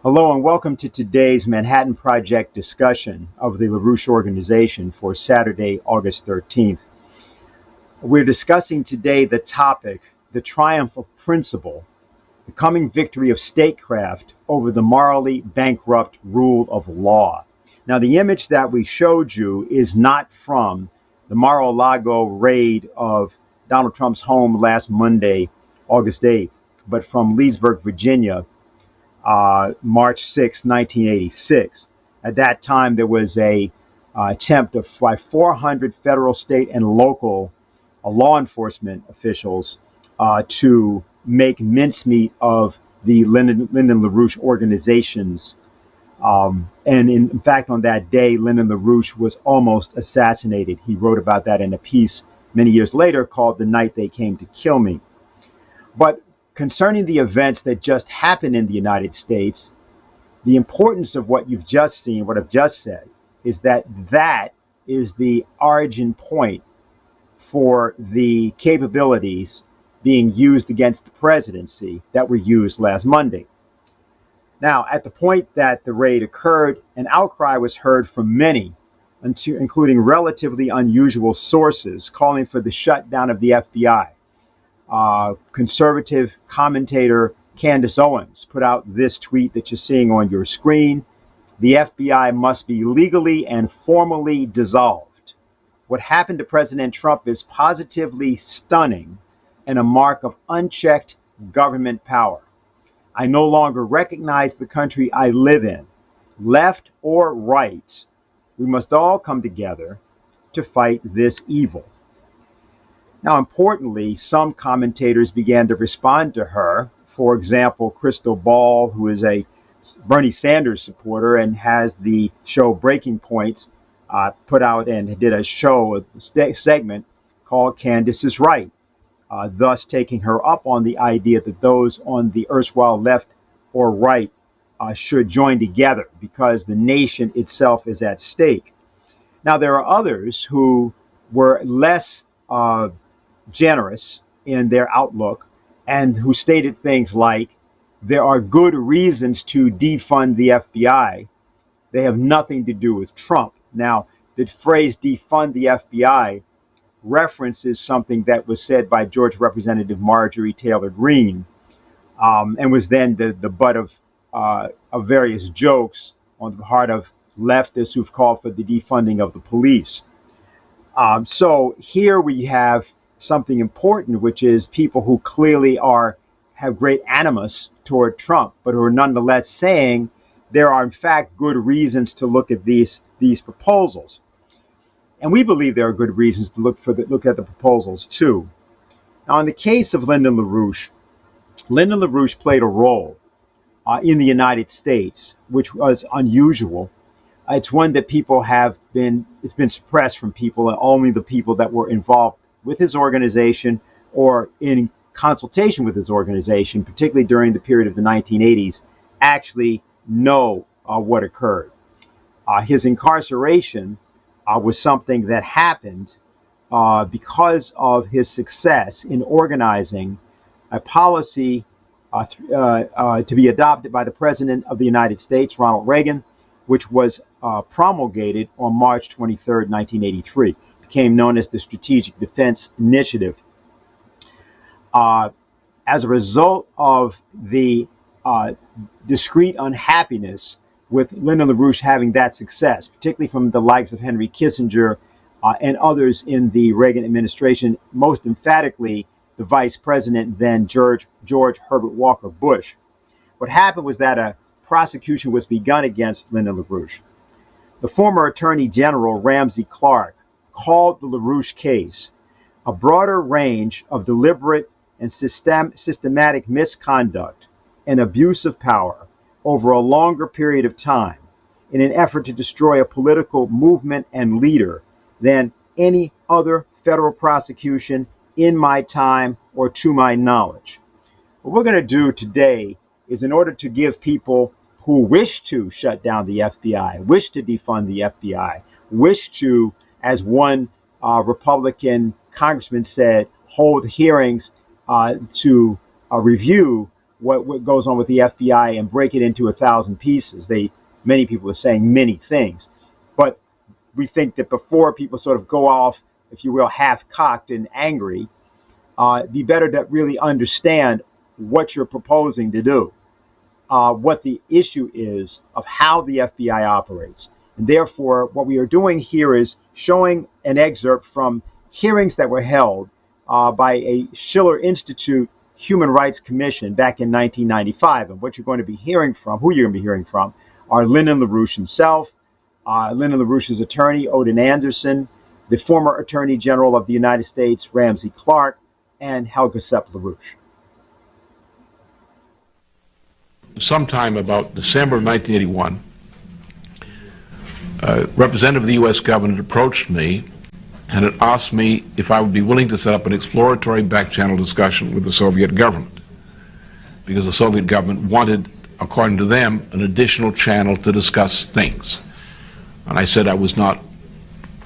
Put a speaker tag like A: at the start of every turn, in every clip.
A: Hello and welcome to today's Manhattan Project discussion of the LaRouche organization for Saturday, August 13th. We're discussing today the topic, the triumph of principle, the coming victory of statecraft over the morally bankrupt rule of law. Now, the image that we showed you is not from the Mar-a-Lago raid of Donald Trump's home last Monday, August 8th, but from Leesburg, Virginia, March 6, 1986. At that time, there was a attempt by 400 federal, state, and local law enforcement officials to make mincemeat of the Lyndon LaRouche organizations. And in fact, on that day, Lyndon LaRouche was almost assassinated. He wrote about that in a piece many years later called "The Night They Came to Kill Me." But concerning the events that just happened in the United States, the importance of what you've just seen, what I've just said, is that that is the origin point for the capabilities being used against the presidency that were used last Monday. Now, at the point that the raid occurred, an outcry was heard from many, including relatively unusual sources, calling for the shutdown of the FBI. Conservative commentator Candace Owens put out this tweet that you're seeing on your screen. The FBI must be legally and formally dissolved. What happened to President Trump is positively stunning and a mark of unchecked government power. I no longer recognize the country I live in, left or right. We must all come together to fight this evil. Now, importantly, some commentators began to respond to her. For example, Crystal Ball, who is a Bernie Sanders supporter and has the show Breaking Points, put out and did a segment called "Candace is Right," thus taking her up on the idea that those on the erstwhile left or right should join together because the nation itself is at stake. Now, there are others who were less generous in their outlook and who stated things like, there are good reasons to defund the FBI. They have nothing to do with Trump. Now, the phrase defund the FBI references something that was said by Georgia Representative Marjorie Taylor Greene and was then the butt of various jokes on the part of leftists who've called for the defunding of the police. So here we have something important, which is people who clearly have great animus toward Trump, but who are nonetheless saying there are in fact good reasons to look at these proposals. And we believe there are good reasons to look at the proposals too. Now, in the case of Lyndon LaRouche played a role in the United States, which was unusual. It's one that it's been suppressed from people, and only the people that were involved with his organization or in consultation with his organization, particularly during the period of the 1980s, actually know what occurred. His incarceration was something that happened because of his success in organizing a policy to be adopted by the President of the United States, Ronald Reagan, which was promulgated on March 23rd, 1983. Became known as the Strategic Defense Initiative. As a result of the discrete unhappiness with Lyndon LaRouche having that success, particularly from the likes of Henry Kissinger and others in the Reagan administration, most emphatically the Vice President then George Herbert Walker Bush. What happened was that a prosecution was begun against Lyndon LaRouche. The former Attorney General Ramsey Clark called the LaRouche case a broader range of deliberate and systematic misconduct and abuse of power over a longer period of time in an effort to destroy a political movement and leader than any other federal prosecution in my time or to my knowledge. What we're going to do today is, in order to give people who wish to shut down the FBI, wish to defund the FBI, wish to, as one Republican congressman said, hold hearings to review what goes on with the FBI and break it into 1,000 pieces. Many people are saying many things, but we think that before people sort of go off, if you will, half-cocked and angry, it'd be better to really understand what you're proposing to do, what the issue is of how the FBI operates. And therefore, what we are doing here is showing an excerpt from hearings that were held by a Schiller Institute Human Rights Commission back in 1995. And what you're going to be hearing from, who you're going to be hearing from, are Lyndon LaRouche himself, Lyndon LaRouche's attorney, Odin Anderson, the former Attorney General of the United States, Ramsey Clark, and Helga Sepp LaRouche.
B: Sometime about December of 1981, a representative of the U.S. government approached me and had asked me if I would be willing to set up an exploratory back-channel discussion with the Soviet government, because the Soviet government wanted, according to them, an additional channel to discuss things. And I said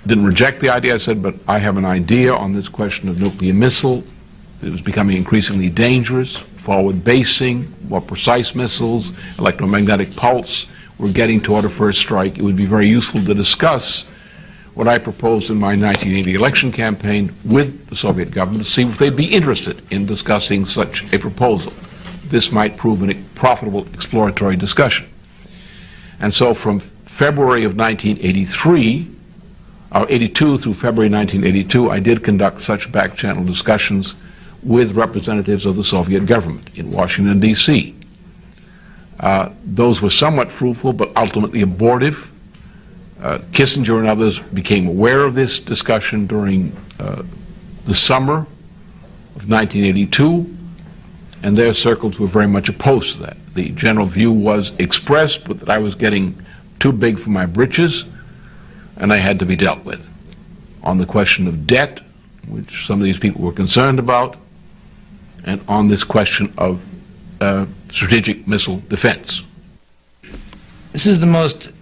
B: didn't reject the idea. I said, but I have an idea on this question of nuclear missile. It was becoming increasingly dangerous, forward basing, more precise missiles, electromagnetic pulse. We're getting toward a first strike. It would be very useful to discuss what I proposed in my 1980 election campaign with the Soviet government to see if they'd be interested in discussing such a proposal. This might prove a profitable exploratory discussion. And so from February of 1982 through February 1982, I did conduct such back-channel discussions with representatives of the Soviet government in Washington, D.C. Those were somewhat fruitful, but ultimately abortive. Kissinger and others became aware of this discussion during the summer of 1982, and their circles were very much opposed to that. The general view was expressed, but that I was getting too big for my britches, and I had to be dealt with. On the question of debt, which some of these people were concerned about, and on this question of strategic missile defense.
C: This is the most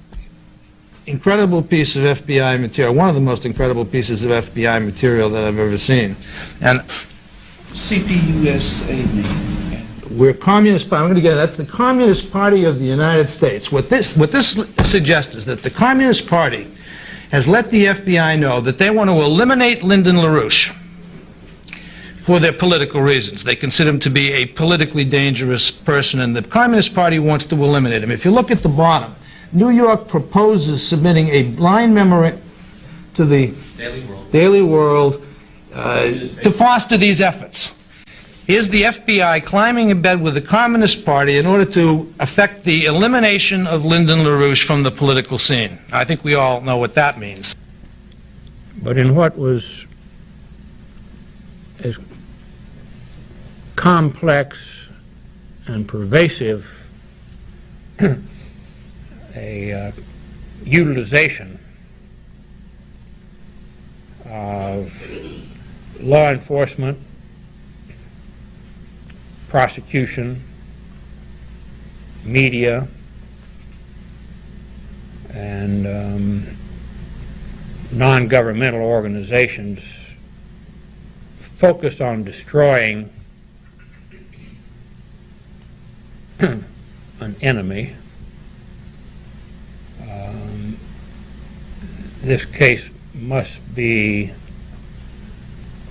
C: incredible piece of FBI material, one of the most incredible pieces of FBI material that I've ever seen. And CPUSA, we're Communist Party. I'm going to get it. That's the Communist Party of the United States. What this suggests is that the Communist Party has let the FBI know that they want to eliminate Lyndon LaRouche for their political reasons. They consider him to be a politically dangerous person, and the Communist Party wants to eliminate him. If you look at the bottom, New York proposes submitting a blind memorandum to the Daily World to foster these efforts. Here's the FBI climbing in bed with the Communist Party in order to effect the elimination of Lyndon LaRouche from the political scene. I think we all know what that means.
D: But in what was as complex and pervasive a utilization of law enforcement, prosecution, media, and non-governmental organizations focused on destroying an enemy. This case must be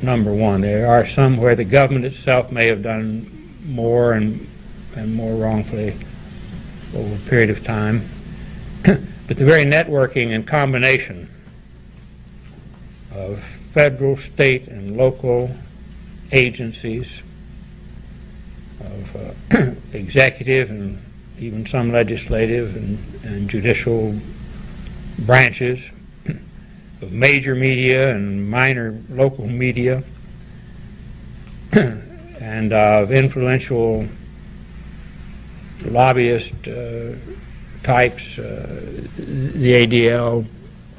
D: number one. There are some where the government itself may have done more and more wrongfully over a period of time. But the very networking and combination of federal, state, and local agencies, of executive and even some legislative and judicial branches, of major media and minor local media, and of influential lobbyist types, the ADL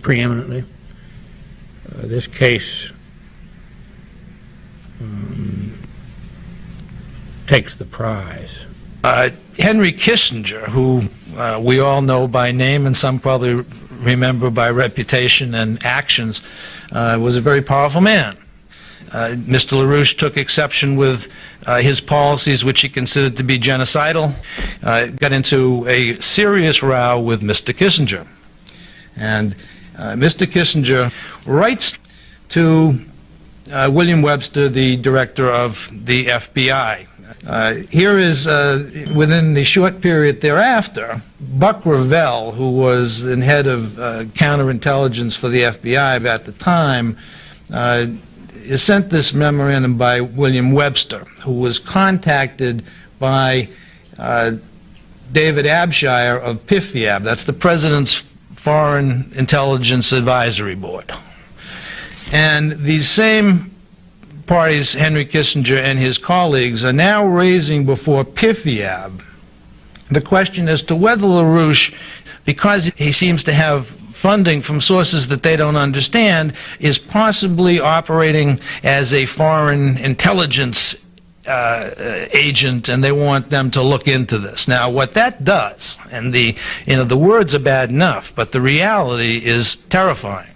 D: preeminently. This case takes the prize.
C: Henry Kissinger, who we all know by name and some probably remember by reputation and actions, was a very powerful man. Mr. LaRouche took exception with his policies, which he considered to be genocidal. Got into a serious row with Mr. Kissinger. And Mr. Kissinger writes to William Webster, the director of the FBI. Here is, within the short period thereafter, Buck Revell, who was the head of counterintelligence for the FBI at the time, is sent this memorandum by William Webster, who was contacted by David Abshire of PIFIAB. That's the President's Foreign Intelligence Advisory Board. And these same parties, Henry Kissinger and his colleagues, are now raising before PIFIAB the question as to whether LaRouche, because he seems to have funding from sources that they don't understand, is possibly operating as a foreign intelligence agent, and they want them to look into this. Now, what that does, and the words are bad enough, but the reality is terrifying.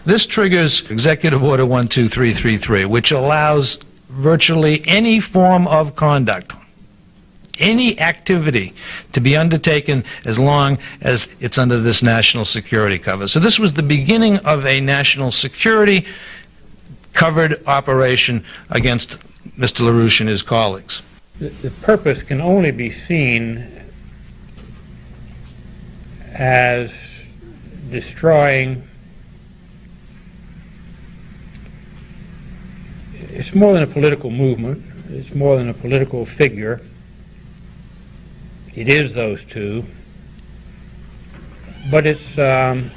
C: This triggers Executive Order 12333, which allows virtually any form of conduct, any activity, to be undertaken as long as it's under this national security cover. So this was the beginning of a national security covered operation against Mr. LaRouche and his colleagues.
D: The purpose can only be seen as destroying. It's more than a political movement. It's more than a political figure. It is those two. But it's a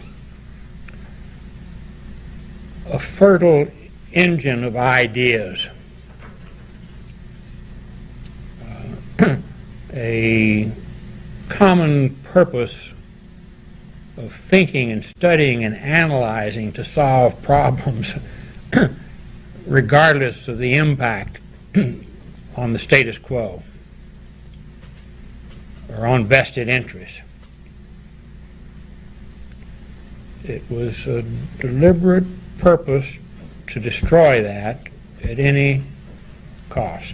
D: fertile engine of ideas. A common purpose of thinking and studying and analyzing to solve problems regardless of the impact on the status quo or on vested interests. It was a deliberate purpose to destroy that at any cost.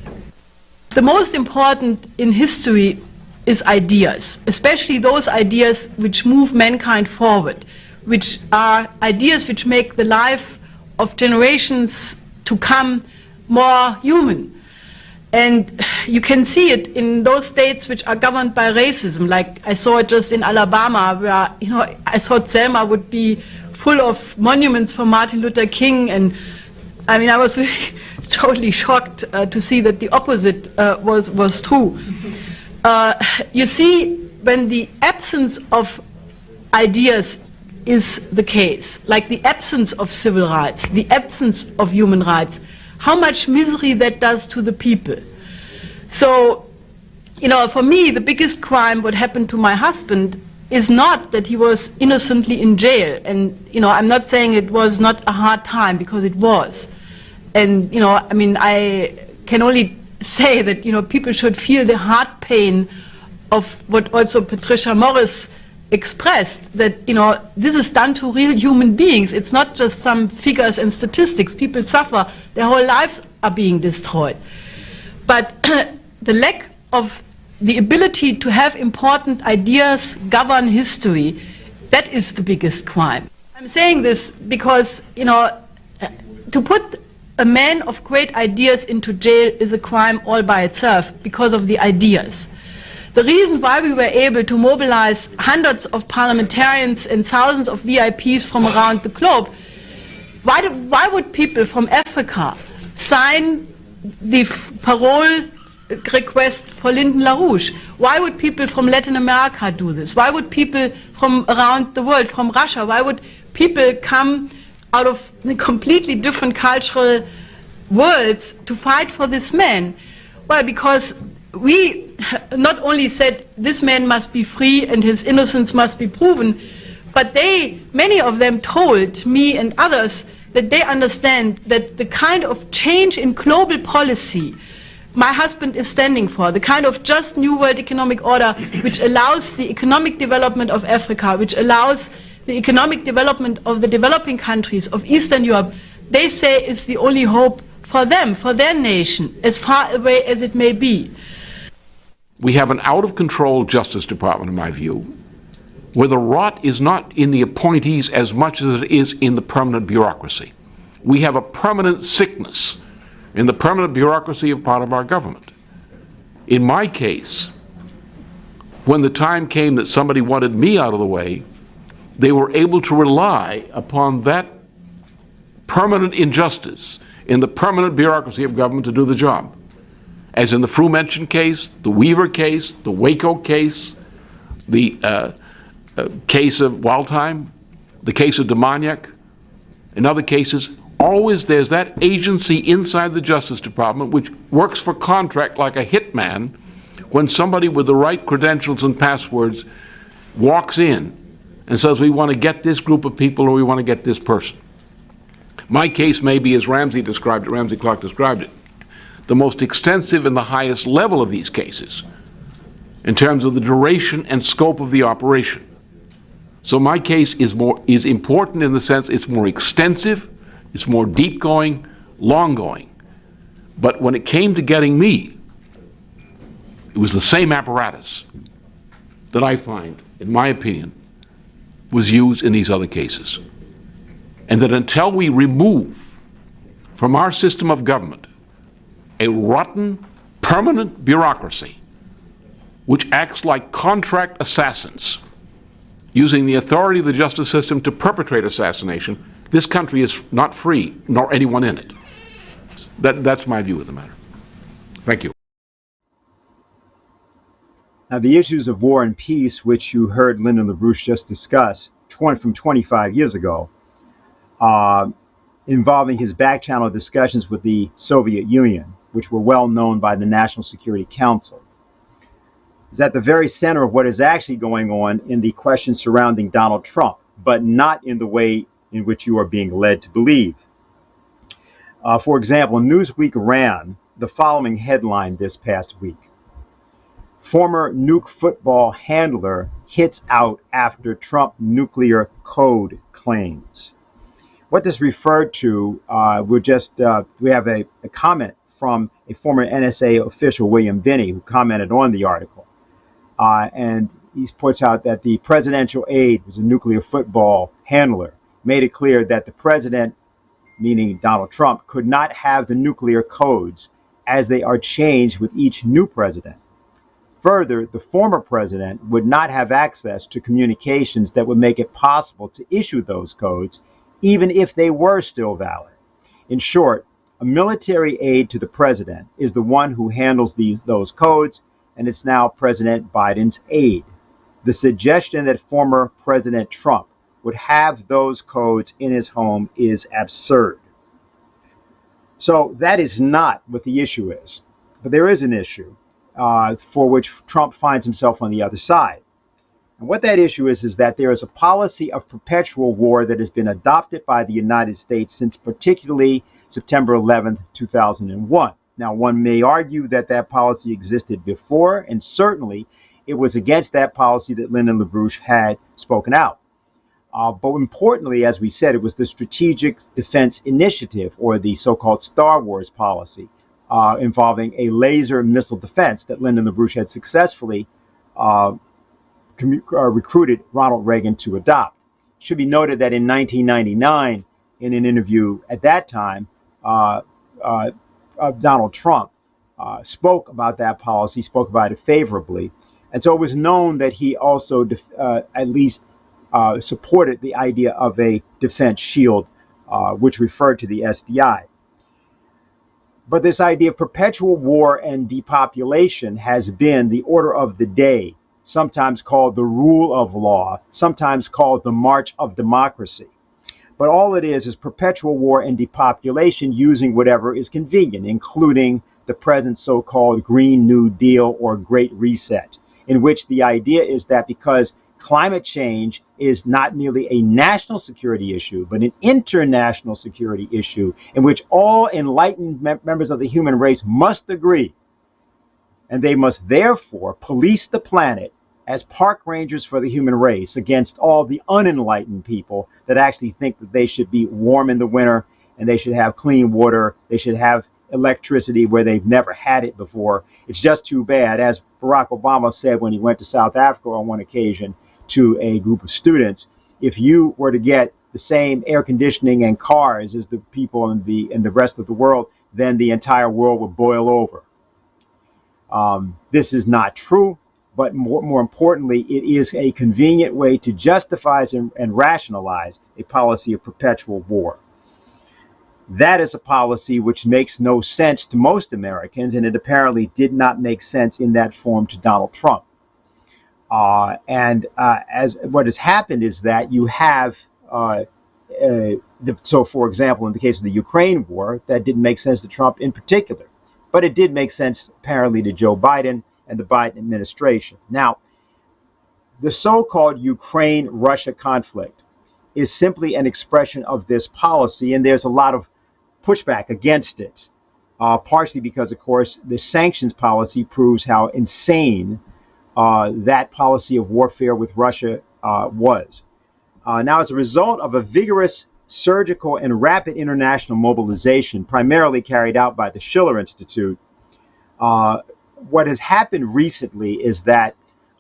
E: The most important in history is ideas, especially those ideas which move mankind forward, which are ideas which make the life of generations to come more human. And you can see it in those states which are governed by racism, like I saw it just in Alabama, where, you know, I thought Selma would be full of monuments for Martin Luther King, and I mean, I was really totally shocked to see that the opposite was true. You see, when the absence of ideas is the case, like the absence of civil rights, the absence of human rights, how much misery that does to the people. So, you know, for me, the biggest crime, what happened to my husband, is not that he was innocently in jail. And, you know, I'm not saying it was not a hard time, because it was. And, you know, I mean, I can only say that, you know, people should feel the heart pain of what also Patricia Morris expressed, that, you know, this is done to real human beings. It's not just some figures and statistics. People suffer. Their whole lives are being destroyed. But the lack of the ability to have important ideas govern history, that is the biggest crime. I'm saying this because, you know, to put a man of great ideas into jail is a crime all by itself because of the ideas. The reason why we were able to mobilize hundreds of parliamentarians and thousands of VIPs from around the globe, why would people from Africa sign the parole request for Lyndon LaRouche? Why would people from Latin America do this? Why would people from around the world, from Russia, why would people come out of completely different cultural worlds to fight for this man? Well, because we not only said this man must be free and his innocence must be proven, but many of them told me and others that they understand that the kind of change in global policy my husband is standing for, the kind of just new world economic order which allows the economic development of Africa, which allows the economic development of the developing countries of Eastern Europe, they say is the only hope for them, for their nation, as far away as it may be.
B: We have an out-of-control Justice Department, in my view, where the rot is not in the appointees as much as it is in the permanent bureaucracy. We have a permanent sickness in the permanent bureaucracy of part of our government. In my case, when the time came that somebody wanted me out of the way, they were able to rely upon that permanent injustice in the permanent bureaucracy of government to do the job. As in the Frumention case, the Weaver case, the Waco case, the case of Waldheim, the case of Demoniak, and other cases, always there's that agency inside the Justice Department which works for contract like a hitman when somebody with the right credentials and passwords walks in and says, we want to get this group of people or we want to get this person. My case may be, as Ramsey Clark described it, the most extensive and the highest level of these cases in terms of the duration and scope of the operation. So my case is important in the sense it's more extensive, it's more deep-going, long-going. But when it came to getting me, it was the same apparatus that I find, in my opinion, was used in these other cases. And that until we remove from our system of government a rotten, permanent bureaucracy which acts like contract assassins, using the authority of the justice system to perpetrate assassination, this country is not free, nor anyone in it. That's my view of the matter. Thank you.
A: Now, the issues of war and peace, which you heard Lyndon LaRouche just discuss from 25 years ago, involving his back-channel discussions with the Soviet Union, which were well known by the National Security Council, is at the very center of what is actually going on in the questions surrounding Donald Trump, but not in the way in which you are being led to believe. For example, Newsweek ran the following headline this past week: former nuke football handler hits out after Trump nuclear code claims. What this referred to, we have a comment from a former NSA official, William Binney, who commented on the article. And he points out that the presidential aide was a nuclear football handler, made it clear that the president, meaning Donald Trump, could not have the nuclear codes as they are changed with each new president. Further, the former president would not have access to communications that would make it possible to issue those codes, even if they were still valid. In short, a military aide to the president is the one who handles those codes, and it's now President Biden's aide. The suggestion that former President Trump would have those codes in his home is absurd. So that is not what the issue is. But there is an issue for which Trump finds himself on the other side. And what that issue is that there is a policy of perpetual war that has been adopted by the United States since particularly September 11th, 2001. Now, one may argue that that policy existed before, and certainly it was against that policy that Lyndon LaRouche had spoken out. But importantly, as we said, it was the Strategic Defense Initiative, or the so-called Star Wars policy, involving a laser missile defense that Lyndon LaRouche had successfully recruited Ronald Reagan to adopt. It should be noted that in 1999, in an interview at that time, Donald Trump spoke about that policy, spoke about it favorably. And so it was known that he also at least supported the idea of a defense shield, which referred to the SDI. But this idea of perpetual war and depopulation has been the order of the day, sometimes called the rule of law, sometimes called the march of democracy. But all it is perpetual war and depopulation using whatever is convenient, including the present so-called Green New Deal or Great Reset, in which the idea is that because climate change is not merely a national security issue, but an international security issue in which all enlightened members of the human race must agree. And they must therefore police the planet as park rangers for the human race against all the unenlightened people that actually think that they should be warm in the winter and they should have clean water. They should have electricity where they've never had it before. It's just too bad, as Barack Obama said when he went to South Africa on one occasion to a group of students, if you were to get the same air conditioning and cars as the people in the rest of the world, then the entire world would boil over. This is not true, but more importantly, it is a convenient way to justify and rationalize a policy of perpetual war. That is a policy which makes no sense to most Americans, and it apparently did not make sense in that form to Donald Trump. As what has happened is that you have, so for example, in the case of the Ukraine war, that didn't make sense to Trump in particular, but it did make sense apparently to Joe Biden and the Biden administration. Now, the so-called Ukraine-Russia conflict is simply an expression of this policy, and there's a lot of pushback against it, partially because, of course, the sanctions policy proves how insane that policy of warfare with Russia was. Now, as a result of a vigorous, surgical, and rapid international mobilization, primarily carried out by the Schiller Institute, what has happened recently is that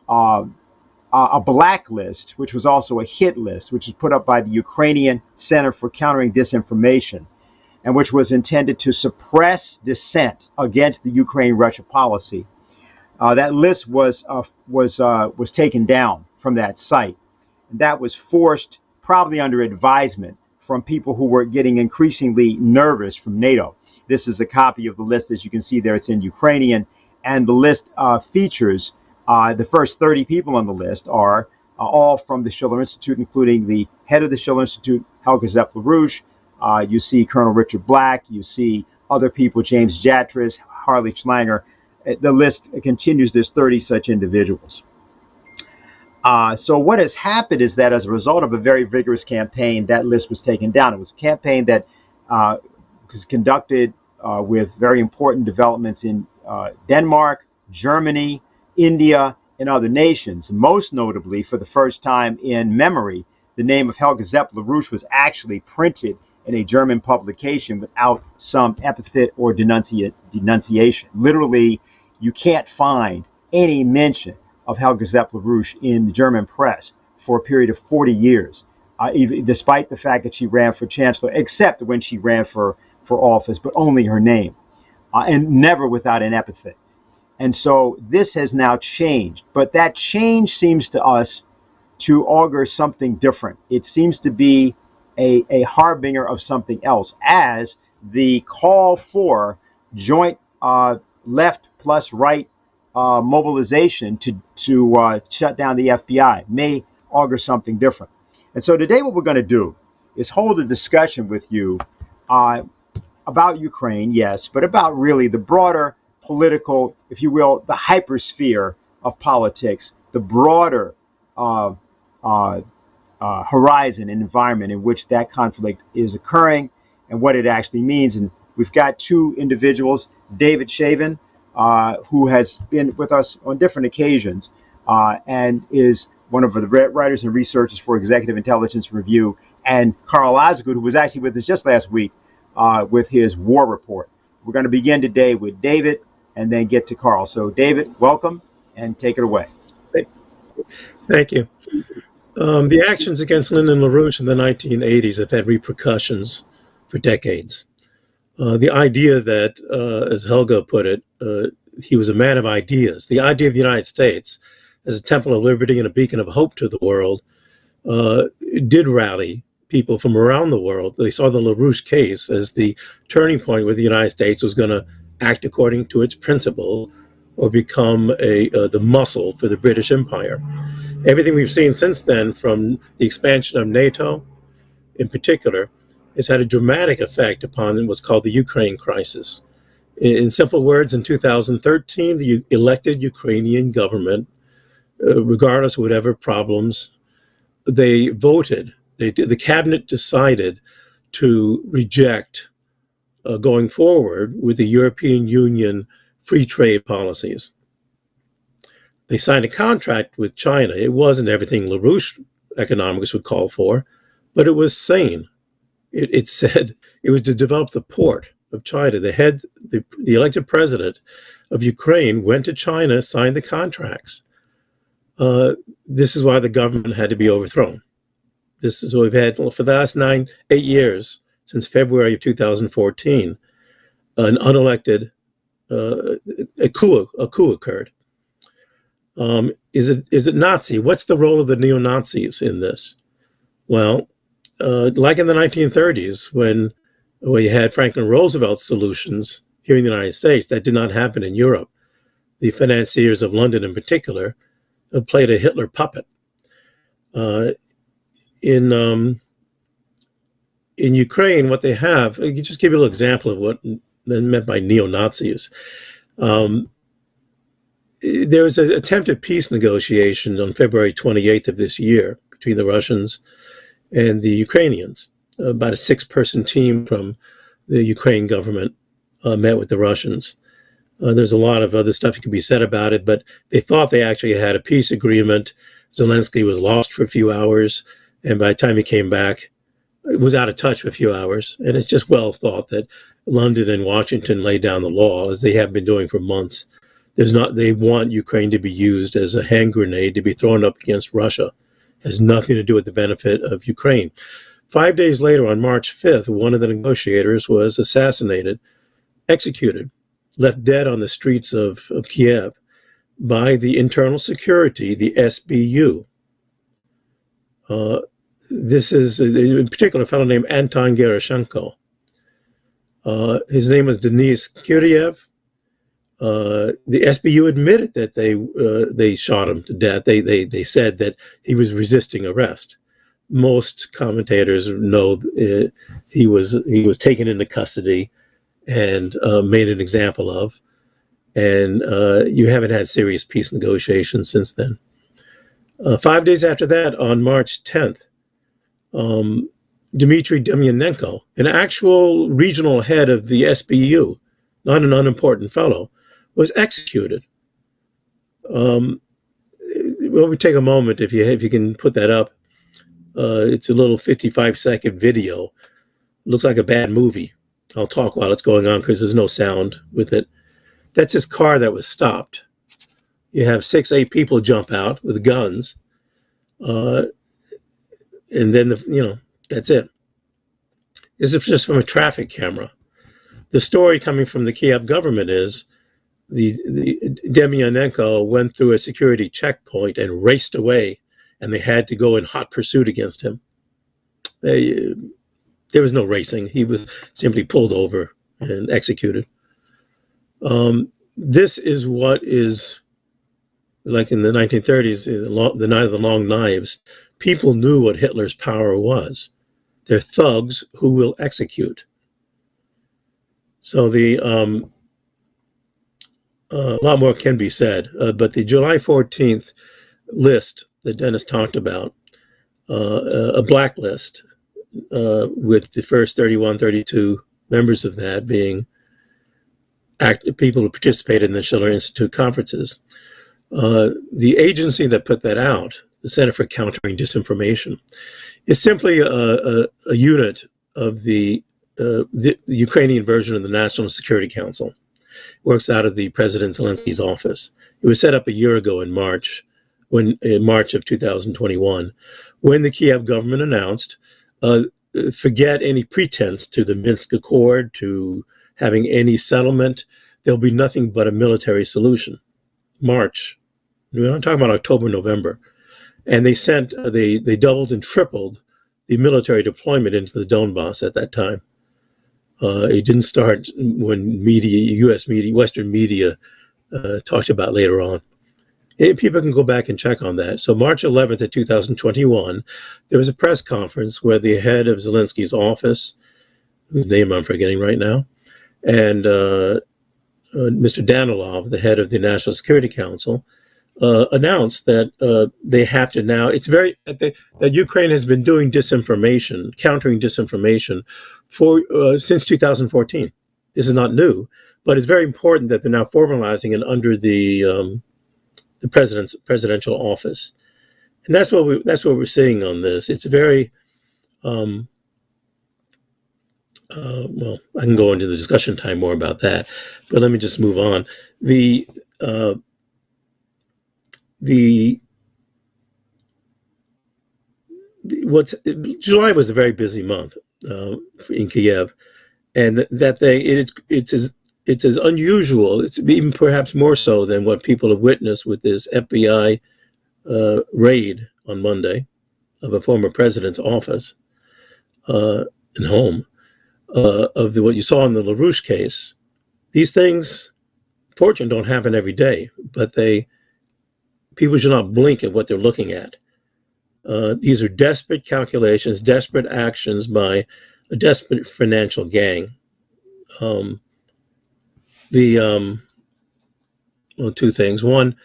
A: a blacklist, which was also a hit list, which was put up by the Ukrainian Center for Countering Disinformation, and which was intended to suppress dissent against the Ukraine-Russia policy. That list was taken down from that site. And that was forced, probably under advisement, from people who were getting increasingly nervous from NATO. This is a copy of the list. As you can see there, it's in Ukrainian. And the list features the first 30 people on the list are all from the Schiller Institute, including the head of the Schiller Institute, Helga LaRouche. You see Colonel Richard Black. You see other people, James Jatras, Harley Schlanger. The list continues. There's 30 such individuals. So what has happened is that as a result of a very vigorous campaign, that list was taken down. It was a campaign that was conducted with very important developments in Denmark, Germany, India, and other nations. Most notably, for the first time in memory, the name of Helga LaRouche was actually printed in a German publication without some epithet or denunciation. Literally, you can't find any mention of Helga LaRouche in the German press for a period of 40 years, despite the fact that she ran for chancellor, except when she ran for office, but only her name, and never without an epithet. And so this has now changed, but that change seems to us to augur something different. It seems to be a harbinger of something else, as the call for joint left plus right mobilization to shut down the FBI may augur something different. And so today what we're going to do is hold a discussion with you about Ukraine, yes, but about really the broader political, if you will, the hypersphere of politics, the broader horizon and environment in which that conflict is occurring and what it actually means. And we've got two individuals, David Shavin, who has been with us on different occasions and is one of the writers and researchers for Executive Intelligence Review, and Carl Osgood, who was actually with us just last week with his war report. We're going to begin today with David and then get to Carl. So David, welcome and take it away.
F: Thank you. The actions against Lyndon LaRouche in the 1980s have had repercussions for decades. The idea that, as Helga put it, he was a man of ideas. The idea of the United States as a temple of liberty and a beacon of hope to the world did rally people from around the world. They saw the LaRouche case as the turning point where the United States was going to act according to its principle or become the muscle for the British Empire. Everything we've seen since then, from the expansion of NATO in particular, has had a dramatic effect upon what's called the Ukraine crisis. In simple words, in 2013, the elected Ukrainian government, regardless of whatever problems, they voted. The cabinet decided to reject going forward with the European Union free trade policies. They signed a contract with China. It wasn't everything LaRouche economics would call for, but it was sane. it said it was to develop the port of China. The elected president of Ukraine went to China, signed the contracts. This is why the government had to be overthrown. This is what we've had for the last 8 years, since February of 2014. An unelected, a coup occurred. Is it Nazi? What's the role of the neo-Nazis in this? Well, like in the 1930s, when you had Franklin Roosevelt's solutions here in the United States, that did not happen in Europe. The financiers of London in particular played a Hitler puppet. In Ukraine, what they have, I can just give you a little example of what is meant by neo-Nazis. There was an attempted peace negotiation on February 28th of this year between the Russians and the Ukrainians. About a 6-person team from the Ukraine government met with the Russians. There's a lot of other stuff that could be said about it, but they thought they actually had a peace agreement. Zelensky was lost for a few hours, and by the time he came back, it was out of touch for a few hours. And it's just well thought that London and Washington laid down the law, as they have been doing for months. They want Ukraine to be used as a hand grenade to be thrown up against Russia. It has nothing to do with the benefit of Ukraine. 5 days later, on March 5th, one of the negotiators was assassinated, executed, left dead on the streets of Kiev by the internal security, the SBU. This is, in particular, a fellow named Anton Gerashenko. His name was Denis Kiryev. The SBU admitted that they shot him to death. They said that he was resisting arrest. Most commentators know he was taken into custody and made an example of, and you haven't had serious peace negotiations since then. 5 days after that, on March 10th, Dmitry Demyanenko, an actual regional head of the SBU, not an unimportant fellow, was executed. Well, we take a moment if you can put that up. It's a little 55-second video. Looks like a bad movie. I'll talk while it's going on because there's no sound with it. That's his car that was stopped. You have 6-8 people jump out with guns, and then that's it. This is just from a traffic camera. The story coming from the Kiev government is the Demyanenko went through a security checkpoint and raced away, and they had to go in hot pursuit against him. There was no racing. He was simply pulled over and executed. This is what is, like in the 1930s, the Night of the Long Knives. People knew what Hitler's power was. They're thugs who will execute. So a lot more can be said, but the July 14th list that Dennis talked about, a blacklist with the first 31, 32 members of that being people who participated in the Schiller Institute conferences. The agency that put that out, the Center for Countering Disinformation, is simply a unit of the Ukrainian version of the National Security Council. Works out of the President Zelensky's office. It was set up a year ago in March of 2021, when the Kiev government announced, forget any pretense to the Minsk Accord, to having any settlement. There'll be nothing but a military solution. March. We're not talking about October, November. And they doubled and tripled the military deployment into the Donbass at that time. It didn't start when U.S. media, Western media talked about later on. And people can go back and check on that. So March 11th of 2021, there was a press conference where the head of Zelensky's office, whose name I'm forgetting right now, and Mr. Danilov, the head of the National Security Council, announced that they have to now, that Ukraine has been doing disinformation, countering disinformation since 2014. This is not new, but it's very important that they're now formalizing it under the presidential office. And that's what we're seeing on this. It's very well, I can go into the discussion time more about that, but let me just move on. July was a very busy month in Kiev, and it's as unusual. It's even perhaps more so than what people have witnessed with this FBI raid on Monday of a former president's office and home. What you saw in the LaRouche case. These things, fortunately, don't happen every day, but people should not blink at what they're looking at. These are desperate calculations, desperate actions by a desperate financial gang. Well, two things. One,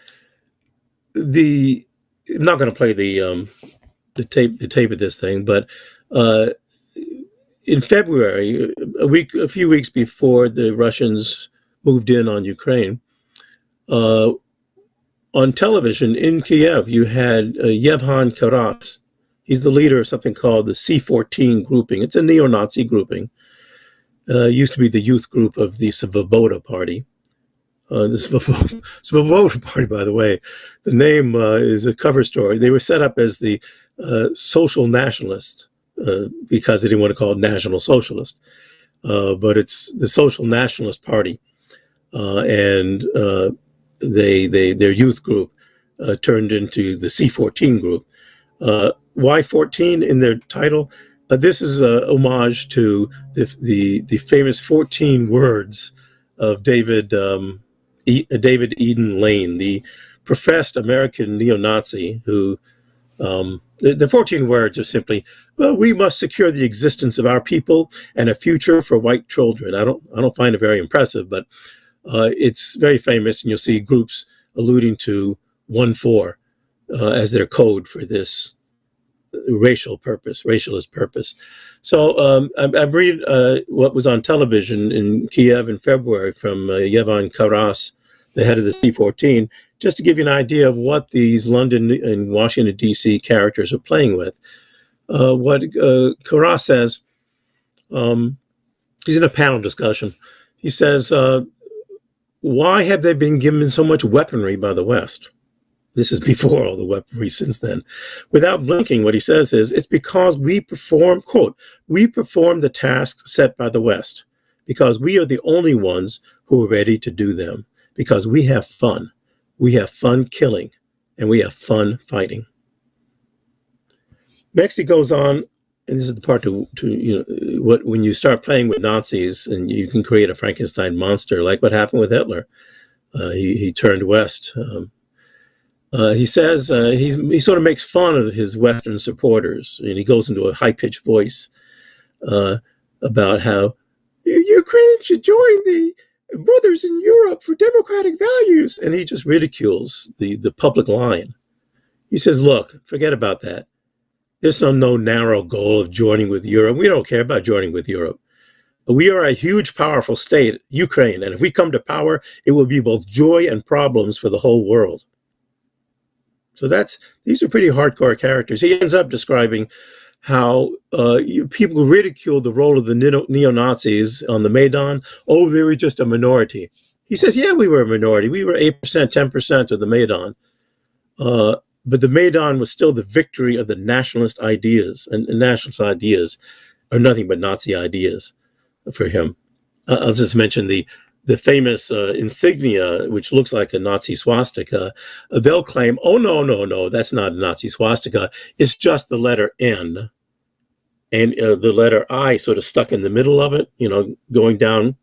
F: I'm not going to play the tape of this thing, but in February, a few weeks before the Russians moved in on Ukraine, on television in Kiev, you had Yevhen Karas. He's the leader of something called the C-14 grouping. It's a neo-Nazi grouping. Used to be the youth group of the Svoboda Party. The Svoboda Party, by the way, the name is a cover story. They were set up as the social nationalist because they didn't want to call it National Socialist. But it's the Social Nationalist Party. And their youth group turned into the C-14 group. Why 14 in their title? This is a homage to the famous 14 words of David Eden Lane, the professed American neo-Nazi who, the 14 words are simply, well, we must secure the existence of our people and a future for white children. I don't find it very impressive, but it's very famous, and you'll see groups alluding to 1-4 as their code for this racialist purpose. So I read what was on television in Kiev in February from Yevhen Karas, the head of the C-14, just to give you an idea of what these London and Washington, D.C. characters are playing with. What Karas says, he's in a panel discussion. He says, why have they been given so much weaponry by the West? This is before all the weaponry since then. Without blinking, what he says is, it's because we perform, quote, we perform the tasks set by the West, because we are the only ones who are ready to do them, because we have fun. We have fun killing, and we have fun fighting. Next, he goes on, and this is the part when you start playing with Nazis and you can create a Frankenstein monster, like what happened with Hitler. He turned west. He says he sort of makes fun of his Western supporters, and he goes into a high-pitched voice about how Ukraine should join the brothers in Europe for democratic values, and he just ridicules the public line. He says, look, forget about that. There's no narrow goal of joining with Europe. We don't care about joining with Europe. We are a huge, powerful state, Ukraine, and if we come to power, it will be both joy and problems for the whole world. So these are pretty hardcore characters. He ends up describing how people ridicule the role of the neo-Nazis on the Maidan. Oh, they were just a minority. He says, yeah, we were a minority. We were 8%, 10% of the Maidan. But the Maidan was still the victory of the nationalist ideas, and nationalist ideas are nothing but Nazi ideas for him. I'll just mention the famous insignia, which looks like a Nazi swastika. They'll claim, oh, no, that's not a Nazi swastika. It's just the letter N. And the letter I sort of stuck in the middle of it, going down,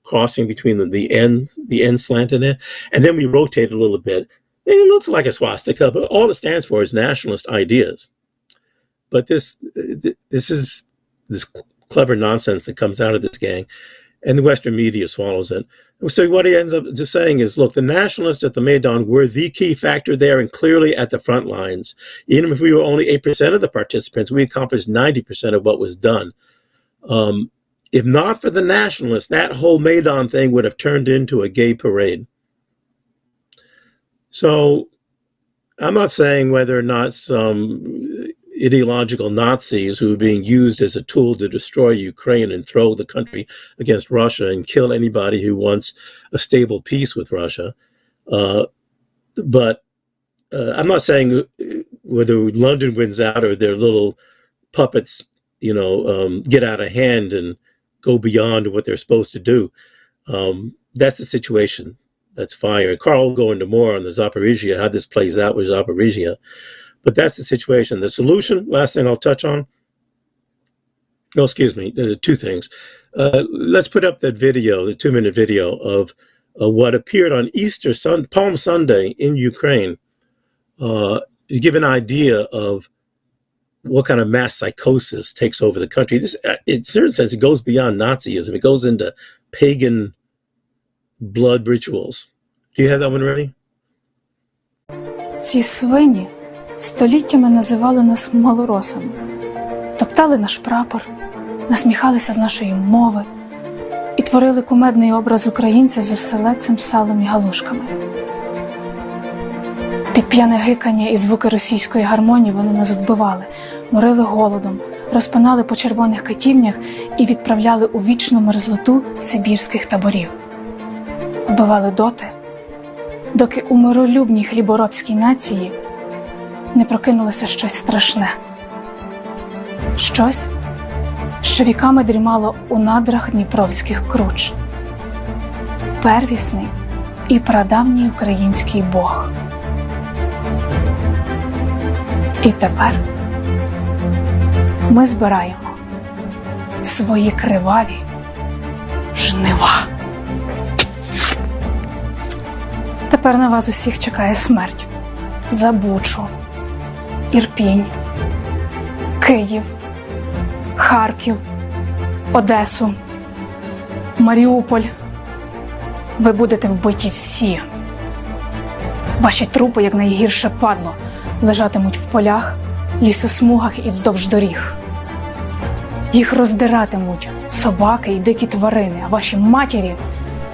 F: crossing between the N slant in it. And then we rotate a little bit. It looks like a swastika, but all it stands for is nationalist ideas. But this is this clever nonsense that comes out of this gang, and the Western media swallows it. So what he ends up just saying is, look, the nationalists at the Maidan were the key factor there and clearly at the front lines. Even if we were only 8% of the participants, we accomplished 90% of what was done. If not for the nationalists, that whole Maidan thing would have turned into a gay parade. So I'm not saying whether or not some ideological Nazis who were being used as a tool to destroy Ukraine and throw the country against Russia and kill anybody who wants a stable peace with Russia. But I'm not saying whether London wins out or their little puppets, get out of hand and go beyond what they're supposed to do. That's the situation. That's fire. Carl will go into more on the Zaporizhzhia, how this plays out with Zaporizhzhia. But that's the situation. The solution, last thing I'll touch on. No, excuse me, two things. Let's put up that video, the 2-minute video of what appeared on Palm Sunday in Ukraine, to give an idea of what kind of mass psychosis takes over the country. This, in certain sense, it goes beyond Nazism. It goes into pagan blood rituals. Do you have that one ready?
G: Ці свині століттями називали нас малоросами, топтали наш прапор, насміхалися з нашої мови і творили кумедний образ українця з оселедцем, салом і галушками. Під п'яне гикання і звуки російської гармонії вони нас вбивали, морили голодом, розпинали по червоних катівнях і відправляли у вічну мерзлоту сибірських таборів. Вбивали доти, доки у миролюбній хліборобській нації не прокинулося щось страшне. Щось, що віками дрімало у надрах дніпровських круч. Первісний і прадавній український Бог. І тепер ми збираємо свої криваві жнива. Тепер на вас усіх чекає смерть. За Бучу, Ірпінь, Київ, Харків, Одесу, Маріуполь. Ви будете вбиті всі. Ваші трупи, як найгірше падло, лежатимуть в полях, лісосмугах і вздовж доріг. Їх роздиратимуть собаки і дикі тварини, а ваші матері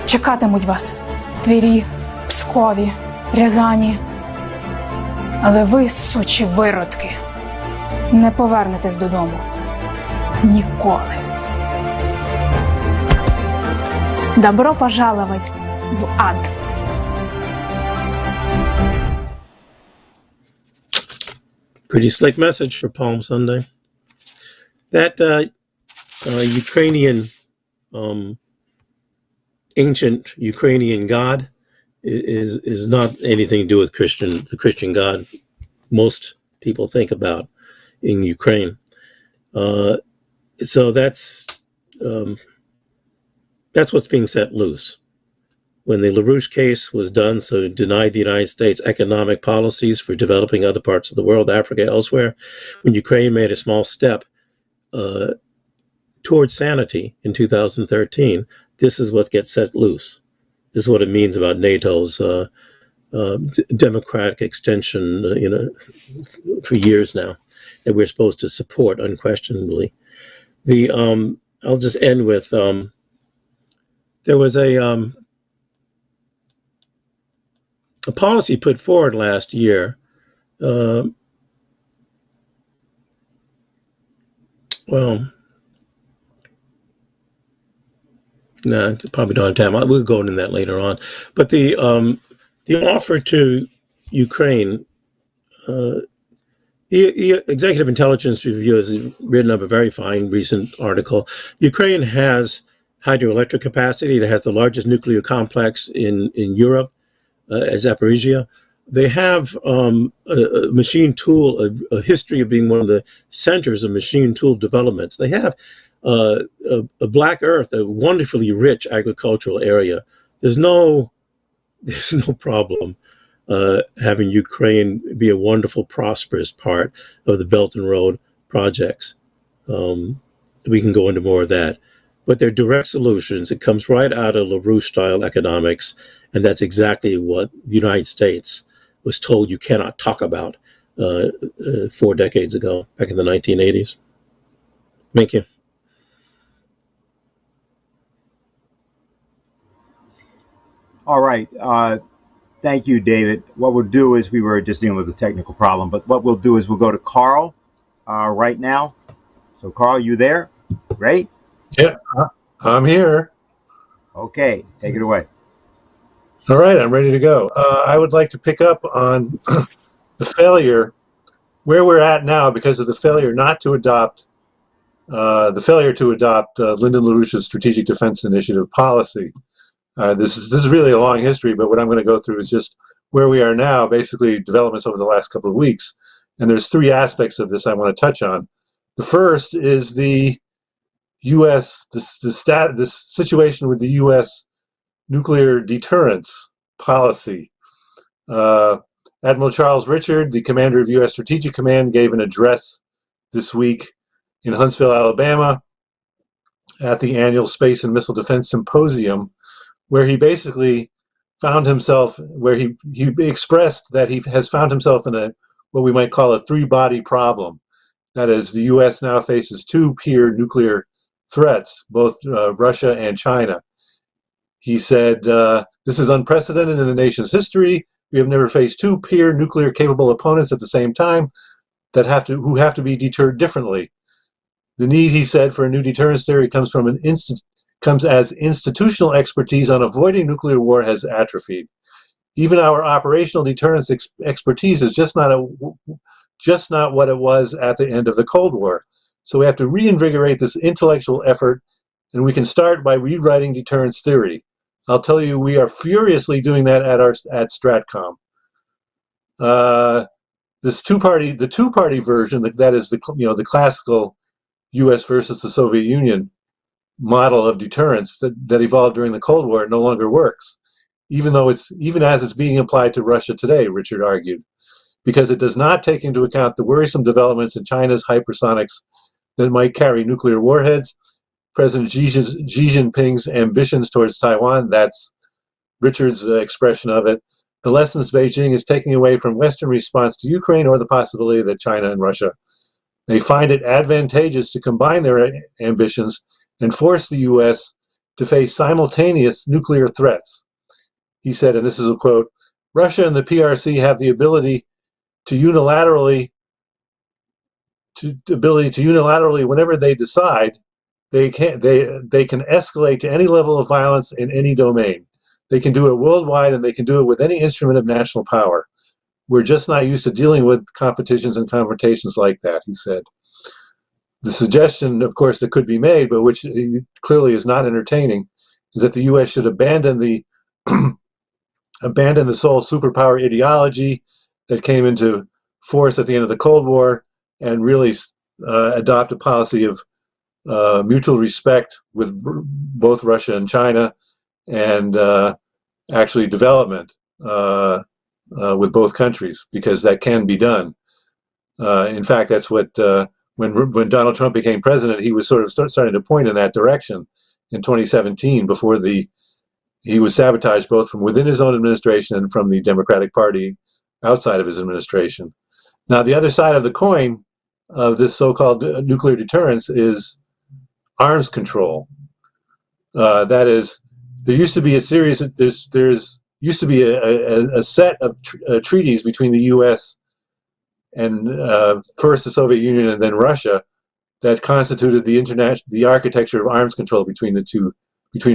G: чекатимуть вас в Твері, Пскові, Рязані. Але ви, сучі виродки, не повернетесь додому. Ніколи. Добро пожаловать в ад.
F: Pretty slick message for Palm Sunday. That Ukrainian, ancient Ukrainian God is not anything to do with the Christian God most people think about in Ukraine. So that's what's being set loose. When the LaRouche case was done, so it denied the United States economic policies for developing other parts of the world, Africa, elsewhere, when Ukraine made a small step towards sanity in 2013, this is what gets set loose. This is what it means about NATO's democratic extension, for years now, that we're supposed to support unquestionably. I'll just end with there was a policy put forward last year. No, probably don't have time. We'll go into that later on. But the offer to Ukraine, Executive Intelligence Review has written up a very fine recent article. Ukraine has hydroelectric capacity. It has the largest nuclear complex in Europe, Zaporizhzhia. They have a machine tool, a history of being one of the centers of machine tool developments. They have a black earth, a wonderfully rich agricultural area. There's no problem having Ukraine be a wonderful, prosperous part of the Belt and Road projects. We can go into more of that. But they're direct solutions. It comes right out of LaRouche-style economics, and that's exactly what the United States was told you cannot talk about 4 decades ago, back in the 1980s. Thank you.
A: All right. Thank you, David. What we'll do is, we were just dealing with a technical problem, but what we'll do is we'll go to Carl, right now. So, Carl, you there? Right?
F: Yeah, I'm here.
A: Okay, take it away.
F: All right, I'm ready to go. I would like to pick up on the failure, where we're at now because of the failure not to adopt, Lyndon LaRouche's Strategic Defense Initiative policy. This is really a long history, but what I'm going to go through is just where we are now, basically developments over the last couple of weeks. And there's three aspects of this I want to touch on. The first is the U.S., this situation with the U.S. nuclear deterrence policy. Admiral Charles Richard, the commander of U.S. Strategic Command, gave an address this week in Huntsville, Alabama, at the annual Space and Missile Defense Symposium, where he basically found himself, where he expressed that he has found himself in what we might call a three-body problem. That is, the U.S. now faces two peer nuclear threats, both Russia and China. He said, this is unprecedented in the nation's history. We have never faced two peer nuclear-capable opponents at the same time who have to be deterred differently. The need, he said, for a new deterrence theory comes as institutional expertise on avoiding nuclear war has atrophied. Even our operational deterrence expertise is just not what it was at the end of the Cold War. So we have to reinvigorate this intellectual effort, and we can start by rewriting deterrence theory. I'll tell you, we are furiously doing that at Stratcom. The two-party version, that is the classical U.S. versus the Soviet Union model of deterrence that evolved during the Cold War, no longer works, even as it's being applied to Russia today, Richard argued, because it does not take into account the worrisome developments in China's hypersonics that might carry nuclear warheads, President Xi Jinping's ambitions towards Taiwan, that's Richard's expression of it, the lessons Beijing is taking away from Western response to Ukraine, or the possibility that China and Russia may find it advantageous to combine their ambitions and force the U.S. to face simultaneous nuclear threats. He said, and this is a quote, Russia and the PRC have the ability to unilaterally, whenever they decide, they can escalate to any level of violence in any domain. They can do it worldwide, and they can do it with any instrument of national power. We're just not used to dealing with competitions and confrontations like that, he said. The suggestion, of course, that could be made, but which clearly is not entertaining, is that the U.S. should abandon the sole superpower ideology that came into force at the end of the Cold War, and really adopt a policy of mutual respect with both Russia and China, and actually development with both countries, because that can be done. In fact, that's what when Donald Trump became president, he was sort of starting to point in that direction in 2017, before he was sabotaged both from within his own administration and from the Democratic Party outside of his administration. Now, the other side of the coin of this so-called nuclear deterrence is arms control. That is, there used to be a series. There's used to be a set of treaties between the U.S. and first the Soviet Union and then Russia that constituted the architecture of arms control between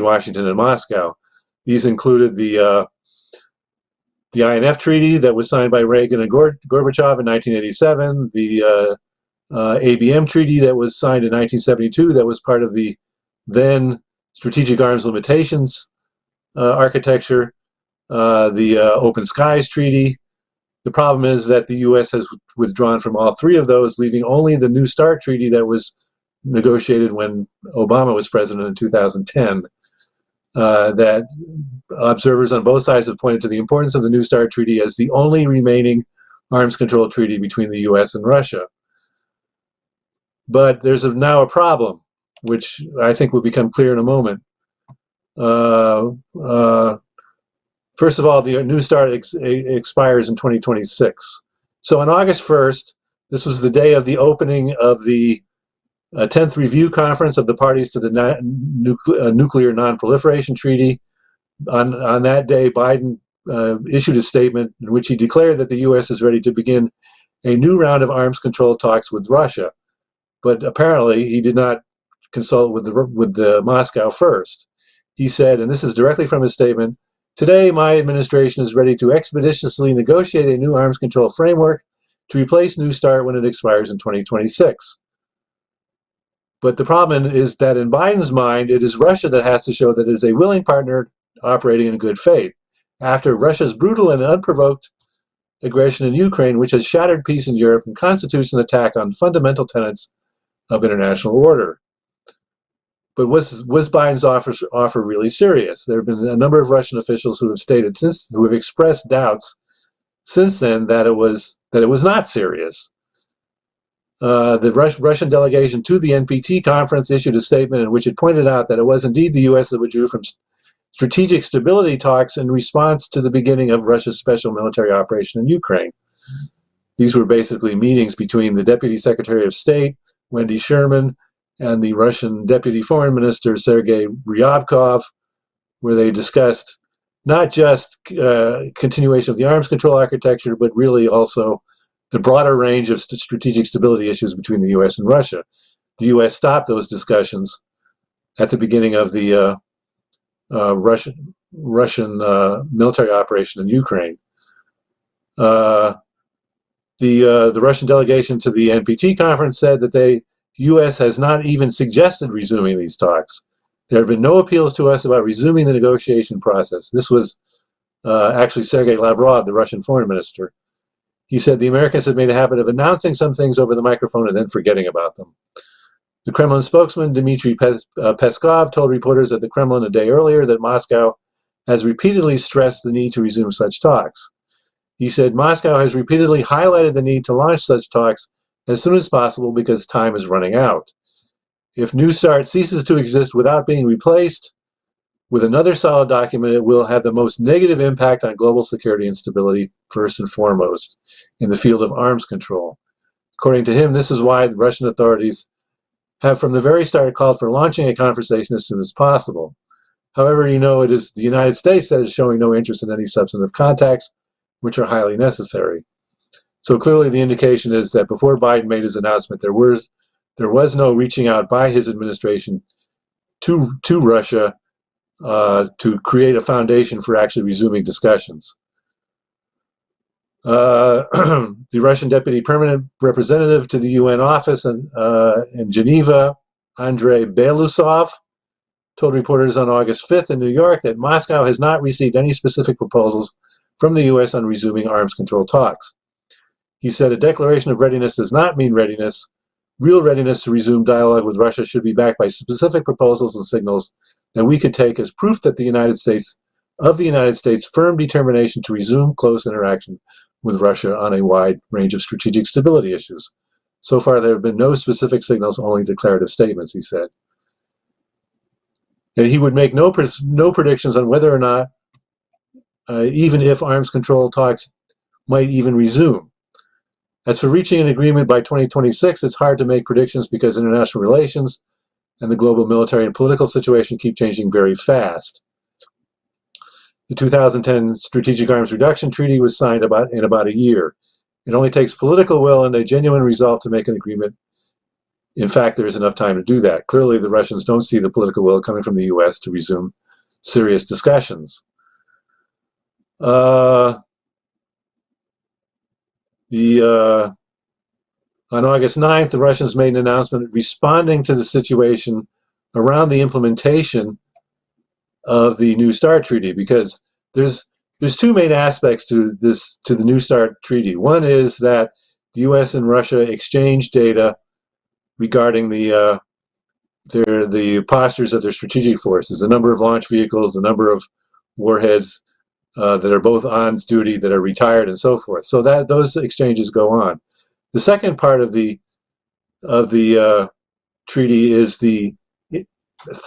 F: Washington and Moscow. These included the INF Treaty that was signed by Reagan and Gorbachev in 1987, the ABM Treaty that was signed in 1972 that was part of the then Strategic Arms Limitations architecture, the Open Skies Treaty. The problem is that the U.S. has withdrawn from all three of those, leaving only the New START Treaty that was negotiated when Obama was president in 2010. That observers on both sides have pointed to the importance of the New START Treaty as the only remaining arms control treaty between the U.S. and Russia. But there's now a problem, which I think will become clear in a moment. First of all, the New START expires in 2026. So on August 1st, this was the day of the opening of the 10th Review Conference of the parties to the Nuclear Non-Proliferation Treaty. On that day, Biden issued a statement in which he declared that the U.S. is ready to begin a new round of arms control talks with Russia. But apparently he did not consult with the Moscow first. He said, and this is directly from his statement, "Today my administration is ready to expeditiously negotiate a new arms control framework to replace New START when it expires in 2026. But the problem is that in Biden's mind, it is Russia that has to show that it is a willing partner operating in good faith. After Russia's brutal and unprovoked aggression in Ukraine, which has shattered peace in Europe and constitutes an attack on fundamental tenets of international order." But was Biden's offer really serious? There have been a number of Russian officials who have expressed doubts since then that it was not serious. The Russian delegation to the NPT conference issued a statement in which it pointed out that it was indeed the U.S. that withdrew from strategic stability talks in response to the beginning of Russia's special military operation in Ukraine. These were basically meetings between the Deputy Secretary of State, Wendy Sherman, and the Russian Deputy Foreign Minister, Sergei Ryabkov, where they discussed not just continuation of the arms control architecture, but really also the broader range of strategic stability issues between the U.S. and Russia. The U.S. stopped those discussions at the beginning of the Russian military operation in Ukraine. The Russian delegation to the NPT conference said that the U.S. has not even suggested resuming these talks. There have been no appeals to us about resuming the negotiation process. This was actually Sergei Lavrov, the Russian foreign minister. He said the Americans have made a habit of announcing some things over the microphone and then forgetting about them. The Kremlin spokesman, Dmitry Peskov, told reporters at the Kremlin a day earlier that Moscow has repeatedly stressed the need to resume such talks. He said Moscow has repeatedly highlighted the need to launch such talks as soon as possible because time is running out. If New START ceases to exist without being replaced with another solid document, it will have the most negative impact on global security and stability, first and foremost, in the field of arms control. According to him, this is why the Russian authorities have from the very start called for launching a conversation as soon as possible. However, it is the United States that is showing no interest in any substantive contacts, which are highly necessary. So clearly the indication is that before Biden made his announcement, there was no reaching out by his administration to Russia to create a foundation for actually resuming discussions. The Russian Deputy Permanent Representative to the UN office in Geneva, Andrei Belousov, told reporters on August 5th in New York that Moscow has not received any specific proposals from the U.S. on resuming arms control talks. He said a declaration of readiness does not mean readiness. Real readiness to resume dialogue with Russia should be backed by specific proposals and signals that we could take as proof that the United States firm determination to resume close interaction with Russia on a wide range of strategic stability issues. So far, there have been no specific signals, only declarative statements, he said. And he would make no predictions on whether or not, even if arms control talks might even resume. As for reaching an agreement by 2026, it's hard to make predictions because international relations and the global military and political situation keep changing very fast. The 2010 Strategic Arms Reduction Treaty was signed in about a year. It only takes political will and a genuine resolve to make an agreement. In fact, there is enough time to do that. Clearly, the Russians don't see the political will coming from the U.S. to resume serious discussions. On August 9th, the Russians made an announcement responding to the situation around the implementation of the New START treaty, because there's two main aspects to the New START treaty. One is that the U.S. and Russia exchange data regarding the postures of their strategic forces, the number of launch vehicles, the number of warheads that are both on duty, that are retired, and so forth. So that those exchanges go on. The second part of the treaty is the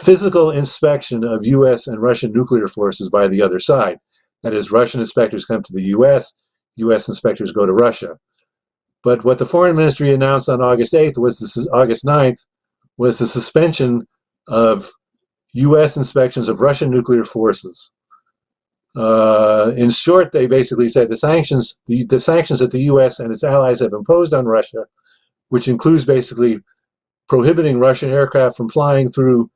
F: physical inspection of U.S. and Russian nuclear forces by the other side. That is, Russian inspectors come to the U.S., U.S. inspectors go to Russia. But what the Foreign Ministry announced on August 9th was the suspension of U.S. inspections of Russian nuclear forces. In short, they basically said the sanctions that the U.S. and its allies have imposed on Russia, which includes basically prohibiting Russian aircraft from flying through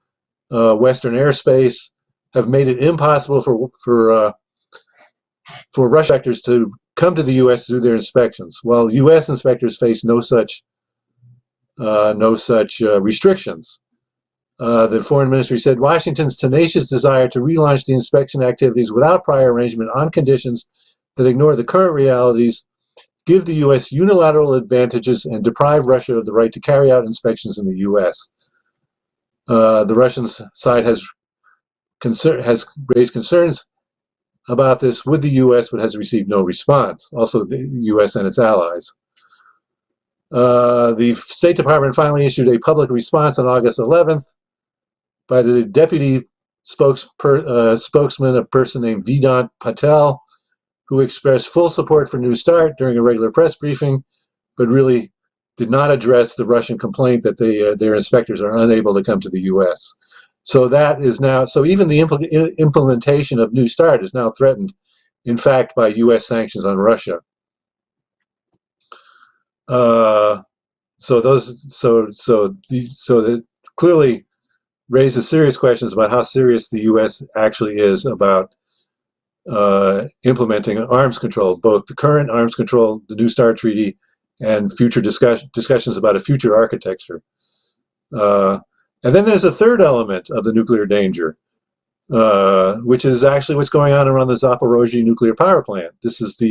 F: Western airspace, have made it impossible for Russian inspectors to come to the U.S. to do their inspections, while U.S. inspectors face no such restrictions. The Foreign Ministry said Washington's tenacious desire to relaunch the inspection activities without prior arrangement on conditions that ignore the current realities give the U.S. unilateral advantages and deprive Russia of the right to carry out inspections in the U.S. The Russian side has raised concerns about this with the U.S. but has received no response. Also, the U.S. and its allies. The State Department finally issued a public response on August 11th by the deputy spokesman, a person named Vedant Patel, who expressed full support for New START during a regular press briefing, but really did not address the Russian complaint that their inspectors are unable to come to the U.S. So that is now, so even the implementation of New START is now threatened, in fact, by U.S. sanctions on Russia. So that clearly raises serious questions about how serious the U.S. actually is about implementing arms control, both the current arms control, the New START treaty, and future discussions about a future architecture. And then there's a third element of the nuclear danger, which is actually what's going on around the Zaporizhzhia nuclear power plant. This is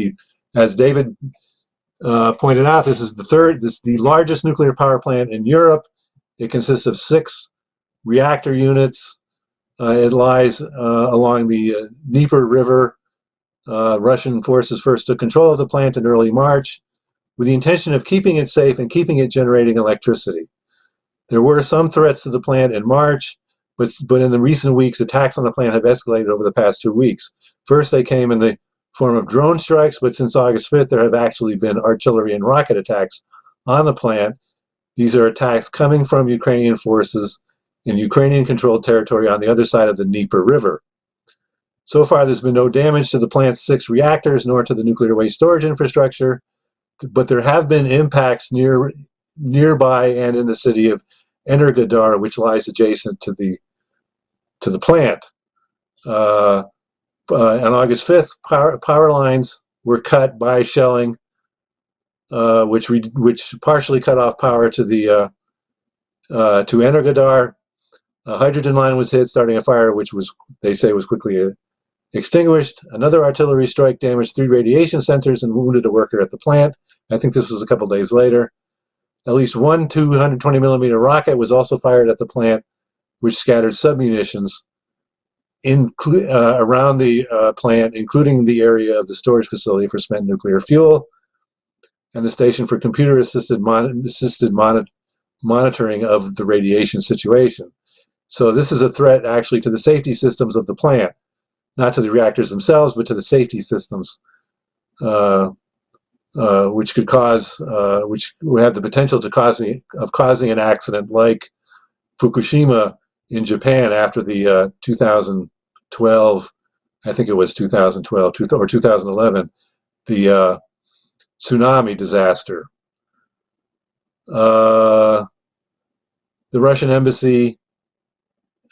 F: as David pointed out, this is the largest nuclear power plant in Europe. It consists of 6 reactor units. It lies along the Dnieper River. Russian forces first took control of the plant in early March with the intention of keeping it safe and keeping it generating electricity. There were some threats to the plant in March, but in the recent weeks, attacks on the plant have escalated over the past 2 weeks. First, they came in the form of drone strikes, but since August 5th, there have actually been artillery and rocket attacks on the plant. These are attacks coming from Ukrainian forces in Ukrainian-controlled territory on the other side of the Dnieper River. So far, there's been no damage to the plant's 6 reactors, nor to the nuclear waste storage infrastructure, but there have been impacts nearby and in the city of Energetically, which lies adjacent to the plant. On August 5th, power lines were cut by shelling, which partially cut off power to Energetically. A hydrogen line was hit, starting a fire, which they say was quickly extinguished. Another artillery strike damaged 3 radiation centers and wounded a worker at the plant. I think this was a couple days later. At least one 220-millimeter rocket was also fired at the plant, which scattered submunitions around the plant, including the area of the storage facility for spent nuclear fuel and the station for computer-assisted monitoring of the radiation situation. So this is a threat actually to the safety systems of the plant, not to the reactors themselves, but to the safety systems, which could cause, which have the potential to causing an accident like Fukushima in Japan after the 2012, I think it was 2012 or 2011, the tsunami disaster. The Russian embassy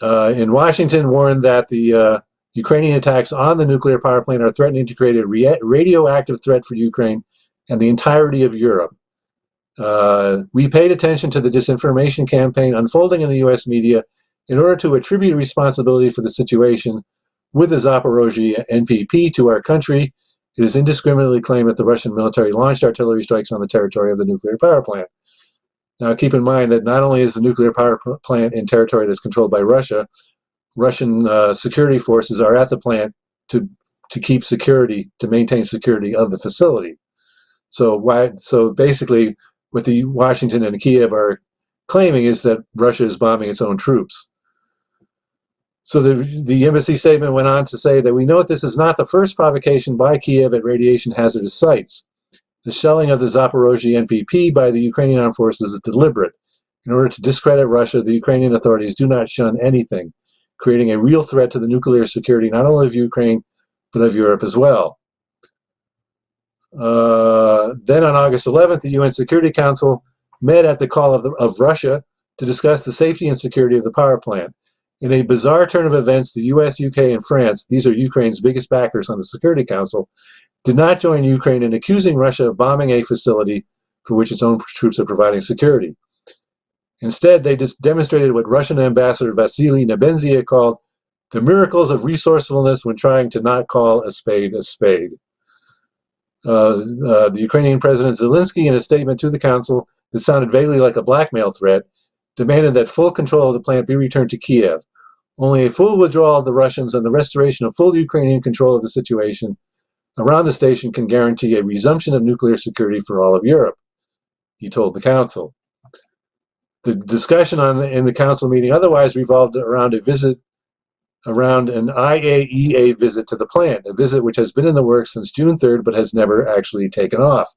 F: in Washington warned that the Ukrainian attacks on the nuclear power plant are threatening to create a radioactive threat for Ukraine and the entirety of Europe. We paid attention to the disinformation campaign unfolding in the U.S. media in order to attribute responsibility for the situation with the Zaporizhzhia NPP to our country. It is indiscriminately claimed that the Russian military launched artillery strikes on the territory of the nuclear power plant. Now, keep in mind that not only is the nuclear power plant in territory that's controlled by Russia, Russian security forces are at the plant to keep security, to maintain security of the facility. So basically, what the Washington and Kiev are claiming is that Russia is bombing its own troops. So the embassy statement went on to say that we note this is not the first provocation by Kiev at radiation hazardous sites. The shelling of the Zaporizhzhia NPP by the Ukrainian armed forces is deliberate. In order to discredit Russia, the Ukrainian authorities do not shun anything, creating a real threat to the nuclear security not only of Ukraine, but of Europe as well. Then on August 11th, the UN Security Council met at the call of Russia to discuss the safety and security of the power plant. In a bizarre turn of events, the US, UK, and France, these are Ukraine's biggest backers on the Security Council, did not join Ukraine in accusing Russia of bombing a facility for which its own troops are providing security. Instead, they just demonstrated what Russian Ambassador Vasily Nebenzia called the miracles of resourcefulness when trying to not call a spade a spade. The Ukrainian President Zelensky, in a statement to the Council that sounded vaguely like a blackmail threat, demanded that full control of the plant be returned to Kiev. Only a full withdrawal of the Russians and the restoration of full Ukrainian control of the situation around the station can guarantee a resumption of nuclear security for all of Europe, he told the Council. The discussion in the Council meeting otherwise revolved around an IAEA visit to the plant, a visit which has been in the works since June 3rd but has never actually taken off.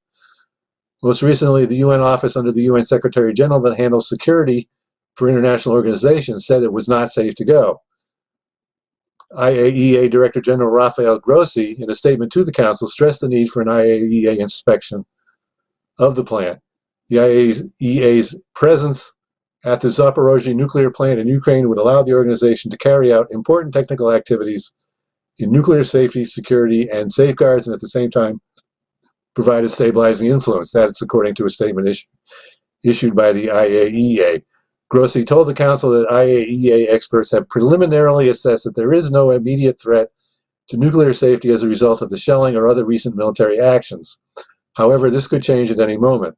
F: Most recently, the UN office under the UN Secretary General that handles security for international organizations said it was not safe to go. IAEA Director General Rafael Grossi, in a statement to the Council, stressed the need for an IAEA inspection of the plant. The IAEA's presence at the Zaporizhzhia nuclear plant in Ukraine would allow the organization to carry out important technical activities in nuclear safety, security, and safeguards, and at the same time provide a stabilizing influence. That's according to a statement issued by the IAEA. Grossi told the Council that IAEA experts have preliminarily assessed that there is no immediate threat to nuclear safety as a result of the shelling or other recent military actions. However, this could change at any moment.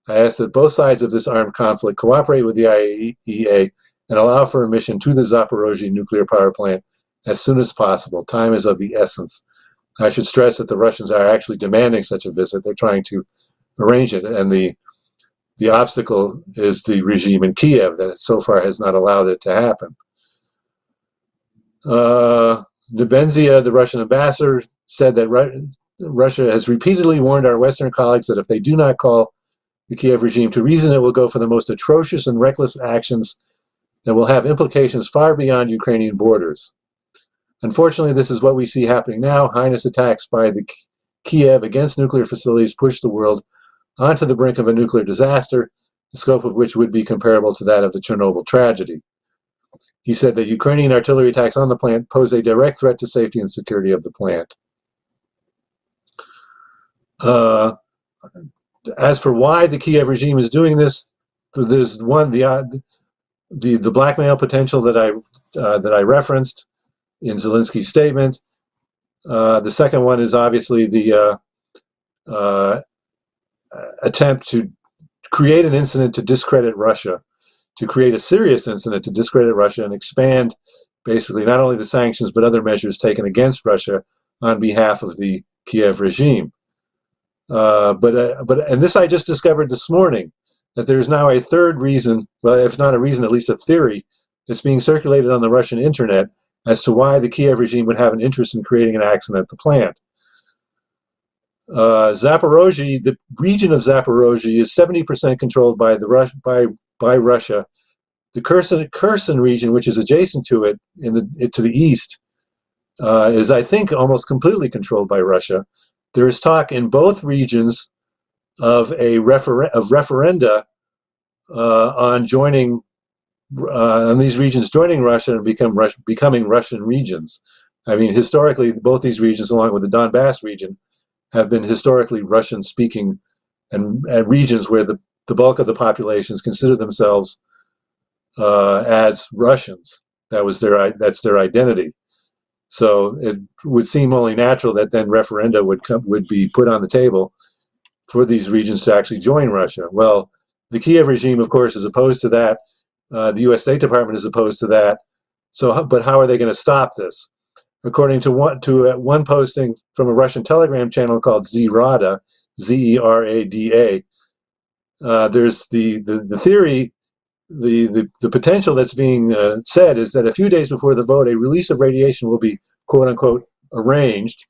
F: I ask that both sides of this armed conflict cooperate with the IAEA and allow for a mission to the Zaporizhzhia nuclear power plant as soon as possible. Time is of the essence. I should stress that the Russians are actually demanding such a visit. They're trying to arrange it, and the obstacle is the regime in Kiev that so far has not allowed it to happen. Nebenzia, the Russian ambassador, said that Russia has repeatedly warned our Western colleagues that if they do not call the Kiev regime to reason, it will go for the most atrocious and reckless actions that will have implications far beyond Ukrainian borders. Unfortunately, this is what we see happening now. Heinous attacks by the Kiev against nuclear facilities push the world onto the brink of a nuclear disaster, the scope of which would be comparable to that of the Chernobyl tragedy. He said that Ukrainian artillery attacks on the plant pose a direct threat to safety and security of the plant. As for why the Kiev regime is doing this, there's one, the blackmail potential that I referenced in Zelensky's statement. The second one is obviously the attempt to create an incident to discredit Russia, to create a serious incident to discredit Russia and expand basically not only the sanctions but other measures taken against Russia on behalf of the Kiev regime. And this I just discovered this morning, that there's now a third reason, well, if not a reason, at least a theory, that's being circulated on the Russian internet as to why the Kiev regime would have an interest in creating an accident at the plant. Zaporizhzhia, the region of Zaporizhzhia is 70% controlled by Russia. The Kherson region, which is adjacent to it, to the east, is, I think, almost completely controlled by Russia. There is talk in both regions of referenda on joining, on these regions joining Russia and becoming Russian regions. I mean, historically, both these regions, along with the Donbass region, have been historically Russian-speaking and regions where the bulk of the populations consider themselves as Russians. That's their identity. So it would seem only natural that then referenda would be put on the table for these regions to actually join Russia. Well, the Kiev regime, of course, is opposed to that. The U.S. State Department is opposed to that. So, but how are they going to stop this? According to one posting from a Russian Telegram channel called Zerada, Z-E-R-A-D-A, there's the theory, the potential that's being said is that a few days before the vote, a release of radiation will be, quote unquote, arranged,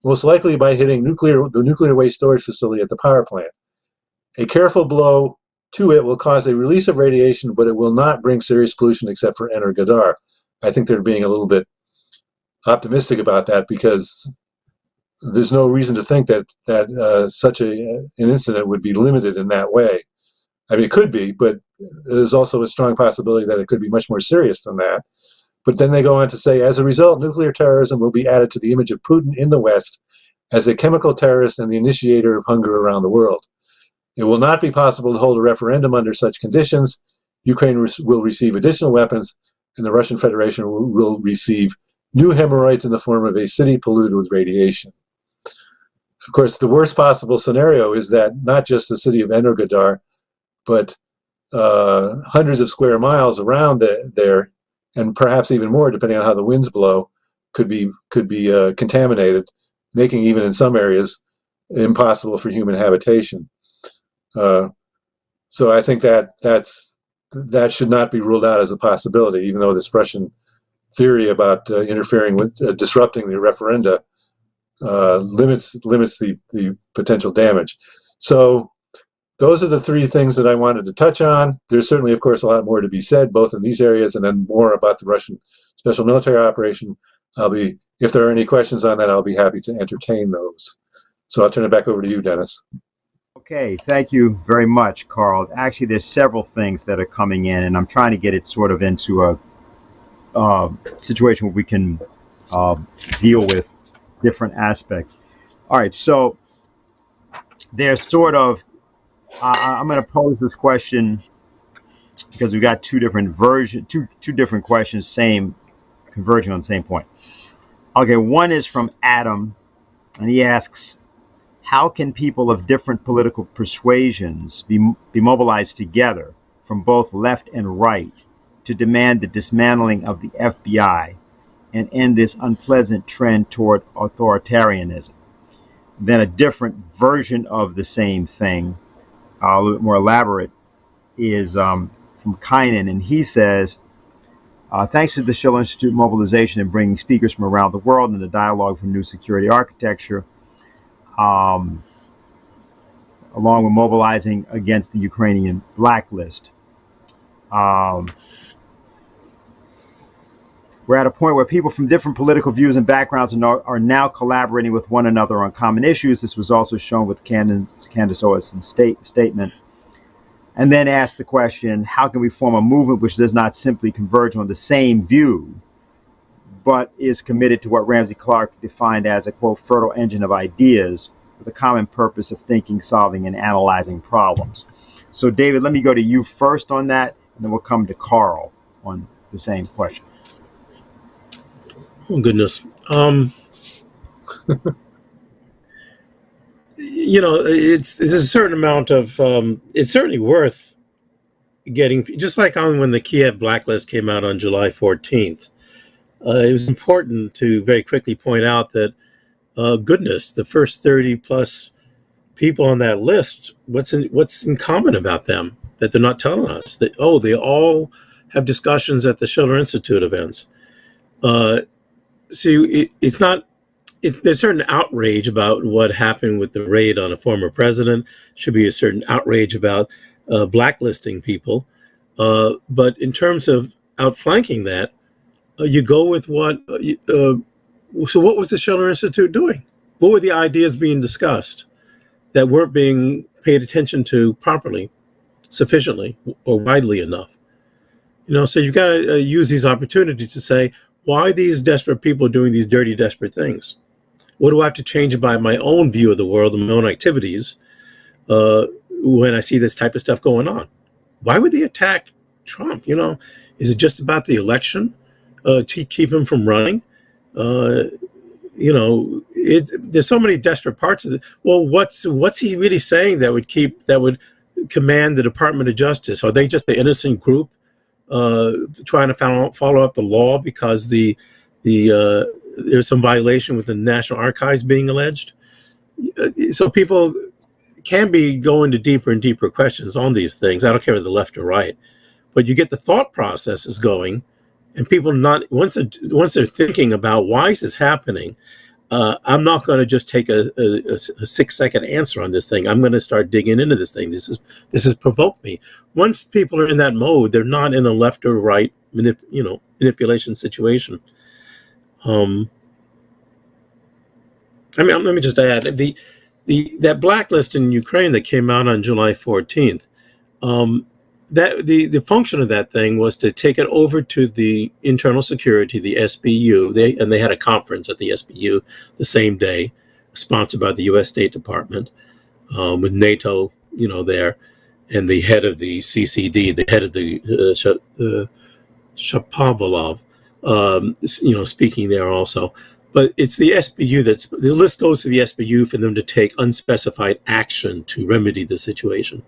F: most likely by hitting the nuclear waste storage facility at the power plant. A careful blow to it will cause a release of radiation, but it will not bring serious pollution except for Energadar. I think they're being a little bit optimistic about that, because there's no reason to think that such an incident would be limited in that way. I mean, it could be, but there's also a strong possibility that it could be much more serious than that. But then they go on to say, as a result, nuclear terrorism will be added to the image of Putin in the West as a chemical terrorist and the initiator of hunger around the world. It will not be possible to hold a referendum under such conditions. Ukraine will receive additional weapons, and the Russian Federation will receive new hemorrhoids in the form of a city polluted with radiation. Of course, the worst possible scenario is that not just the city of Energodar, but hundreds of square miles around there, and perhaps even more, depending on how the winds blow, could be contaminated, making even in some areas impossible for human habitation. So I think that should not be ruled out as a possibility, even though this Russian theory about interfering with disrupting the referenda limits the potential damage. So those are the three things that I wanted to touch on. There's certainly, of course, a lot more to be said, both in these areas and then more about the Russian special military operation. If there are any questions on that, I'll be happy to entertain those. So I'll turn it back over to you, Dennis.
A: Okay, thank you very much, Carl. Actually, there's several things that are coming in, and I'm trying to get it sort of into a situation where we can deal with different aspects. All right, so there's sort of, I'm going to pose this question because we've got two different questions, converging on the same point. Okay, one is from Adam, and he asks, how can people of different political persuasions be mobilized together from both left and right to demand the dismantling of the FBI and end this unpleasant trend toward authoritarianism? Then a different version of the same thing, a little bit more elaborate, is from Kynan, and he says, thanks to the Schiller Institute mobilization and bringing speakers from around the world in the dialogue for new security architecture, along with mobilizing against the Ukrainian blacklist. We're at a point where people from different political views and backgrounds are now collaborating with one another on common issues. This was also shown with Candace Owens' statement. And then ask the question, how can we form a movement which does not simply converge on the same view, but is committed to what Ramsey Clark defined as a, quote, fertile engine of ideas with a common purpose of thinking, solving, and analyzing problems? So, David, let me go to you first on that, and then we'll come to Carl on the same question.
F: Oh, goodness. It's a certain amount of, it's certainly worth getting, just like when the Kiev blacklist came out on July 14th. It was important to very quickly point out that, goodness, the first 30 plus people on that list, what's in common about them that they're not telling us? That, they all have discussions at the Schiller Institute events. It's not, there's certain outrage about what happened with the raid on a former president. Should be a certain outrage about blacklisting people. But in terms of outflanking that, you go with what, so what was the Schiller Institute doing? What were the ideas being discussed that weren't being paid attention to properly, sufficiently, or widely enough? So you've got to use these opportunities to say, why are these desperate people doing these dirty, desperate things? What do I have to change by my own view of the world and my own activities when I see this type of stuff going on? Why would they attack Trump? Is it just about the election to keep him from running? There's so many desperate parts of it. Well, what's he really saying that would command the Department of Justice? Are they just the innocent group trying to follow up the law because there's some violation with the National Archives being alleged? So people can be going to deeper and deeper questions on these things. I don't care whether left or right, but you get the thought processes going, and people once they're thinking about why is this happening. I'm not going to just take a 6-second answer on this thing. I'm going to start digging into this thing. This has provoked me. Once people are in that mode, they're not in a left or right manipulation situation. I mean, let me just add that blacklist in Ukraine that came out on July 14th. That the function of that thing was to take it over to the internal security, the SBU. They had a conference at the SBU the same day, sponsored by the U.S. State Department, with NATO, there, and the head of the CCD, the head of the Shapovalov, speaking there also. But it's the SBU the list goes to the SBU for them to take unspecified action to remedy the situation.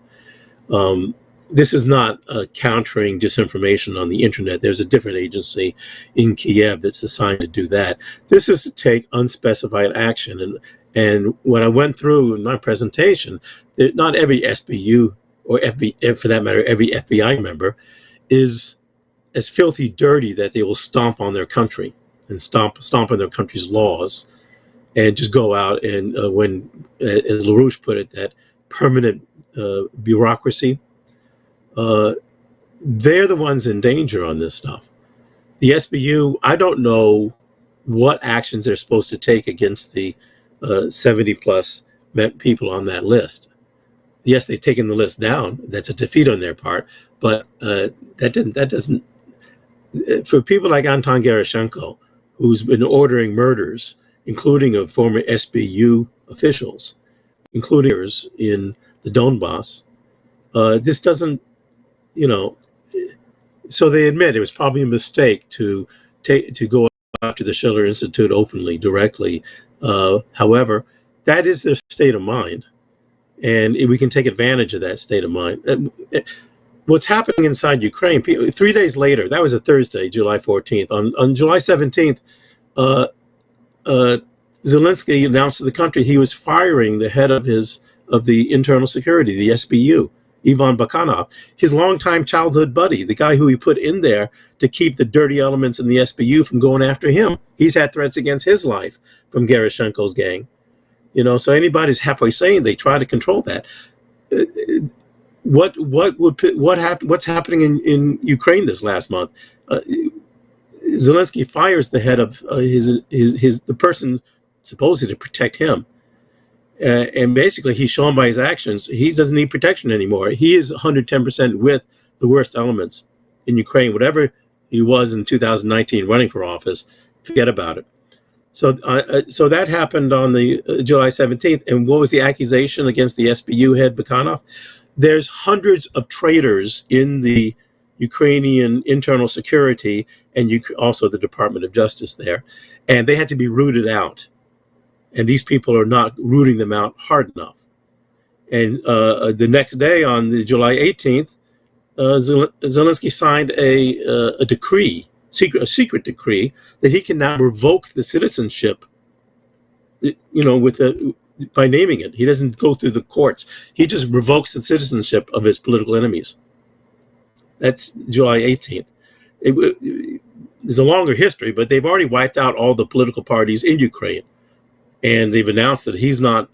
F: This is not countering disinformation on the internet. There's a different agency in Kiev that's assigned to do that. This is to take unspecified action. And what I went through in my presentation, that not every SBU or for that matter, every FBI member is as filthy dirty that they will stomp on their country and stomp on their country's laws and just go out and when, as LaRouche put it, that permanent bureaucracy, they're the ones in danger on this stuff. The SBU, I don't know what actions they're supposed to take against the 70 plus people on that list. Yes, they've taken the list down. That's a defeat on their part, but that doesn't. For people like Anton Gerashenko, who's been ordering murders, including of former SBU officials, including in the Donbass, this doesn't. So they admit it was probably a mistake to go after the Schiller Institute openly, directly. However, that is their state of mind, and we can take advantage of that state of mind. What's happening inside Ukraine? 3 days later, that was a Thursday, July 14th. On July 17th, Zelensky announced to the country he was firing the head of the internal security, the SBU. Ivan Bakanov, his longtime childhood buddy, the guy who he put in there to keep the dirty elements in the SBU from going after him. He's had threats against his life from Gerashenko's gang. So anybody's halfway saying they try to control that. What's happening in Ukraine this last month? Zelensky fires the head of the person supposedly to protect him. And basically, he's shown by his actions, he doesn't need protection anymore. He is 110% with the worst elements in Ukraine. Whatever he was in 2019 running for office, forget about it. So that happened on the July 17th. And what was the accusation against the SBU head, Bakanov? There's hundreds of traitors in the Ukrainian internal security and also the Department of Justice there. And they had to be rooted out. And these people are not rooting them out hard enough. And the next day, on the July 18th, Zelensky signed a decree, a secret decree, that he can now revoke the citizenship, by naming it. He doesn't go through the courts. He just revokes the citizenship of his political enemies. That's July 18th. There's a longer history, but they've already wiped out all the political parties in Ukraine. And they've announced that there's not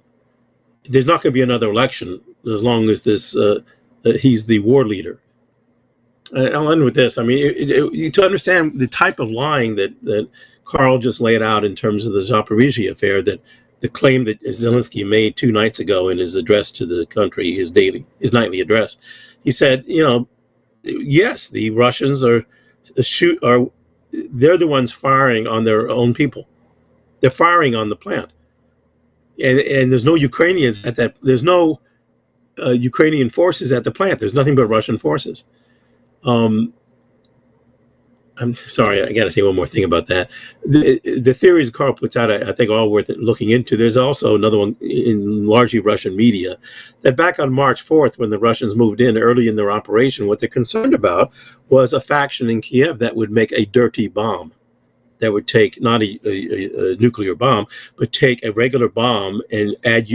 F: going to be another election as long as he's the war leader. I'll end with this. I mean, to understand the type of lying that Carl just laid out in terms of the Zaporizhzhia affair, that the claim that Zelensky made 2 nights ago in his address to the country, his nightly address, he said, yes, the Russians they're the ones firing on their own people. They're firing on the plant. And there's no Ukrainians at that. There's no Ukrainian forces at the plant. There's nothing but Russian forces. I'm sorry, I got to say one more thing about that. The theories Carl puts out, I think, are all worth looking into. There's also another one in largely Russian media that back on March 4th, when the Russians moved in early in their operation, what they're concerned about was a faction in Kiev that would make a dirty bomb. That would take not a nuclear bomb, but take a regular bomb and add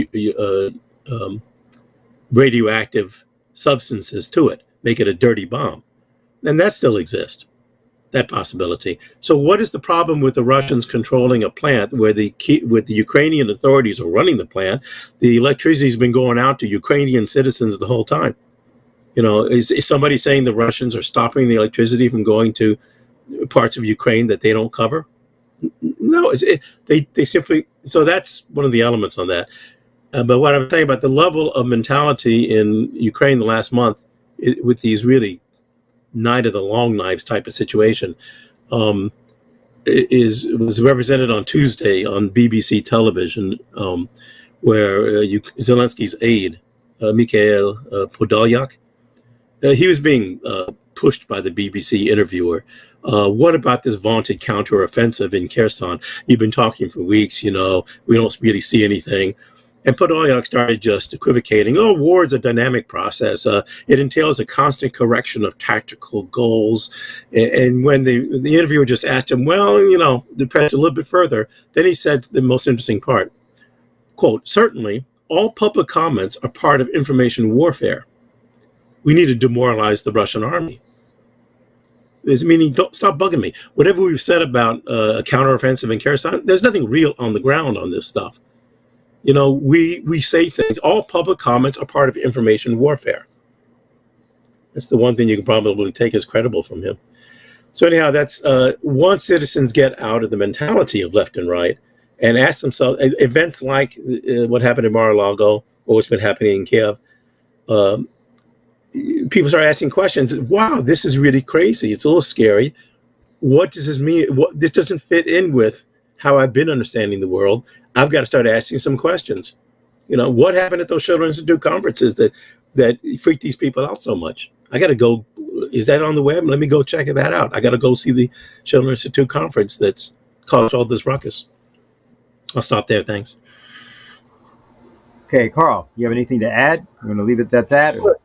F: radioactive substances to it, make it a dirty bomb. And that still exists, that possibility. So what is the problem with the Russians controlling a plant where the Ukrainian authorities are running the plant? The electricity has been going out to Ukrainian citizens the whole time. Is somebody saying the Russians are stopping the electricity from going to parts of Ukraine that they don't cover? No, they simply, so that's one of the elements on that. But what I'm saying about the level of mentality in Ukraine the last month, with these really night of the long knives type of situation, was represented on Tuesday on BBC television, where Zelensky's aide, Mikhail Podolyak, he was being pushed by the BBC interviewer. What about this vaunted counteroffensive in Kherson? You've been talking for weeks, we don't really see anything. And Podolyak started just equivocating. Oh, war is a dynamic process. It entails a constant correction of tactical goals. And when the interviewer just asked him, well, to press a little bit further, then he said the most interesting part. Quote, certainly, all public comments are part of information warfare. We need to demoralize the Russian army. This meaning, don't stop bugging me. Whatever we've said about a counteroffensive in Kherson, there's nothing real on the ground on this stuff. We say things. All public comments are part of information warfare. That's the one thing you can probably take as credible from him. So anyhow, that's once citizens get out of the mentality of left and right and ask themselves, events like what happened in Mar-a-Lago or what's been happening in Kiev, people start asking questions. Wow, this is really crazy. It's a little scary. What does this mean? This doesn't fit in with how I've been understanding the world. I've got to start asking some questions. What happened at those Schiller Institute conferences that freaked these people out so much? I got to go. Is that on the web? Let me go check that out. I got to go see the Schiller Institute conference that's caused all this ruckus. I'll stop there. Thanks.
A: Okay, Carl, you have anything to add? You want to leave it at that? Or?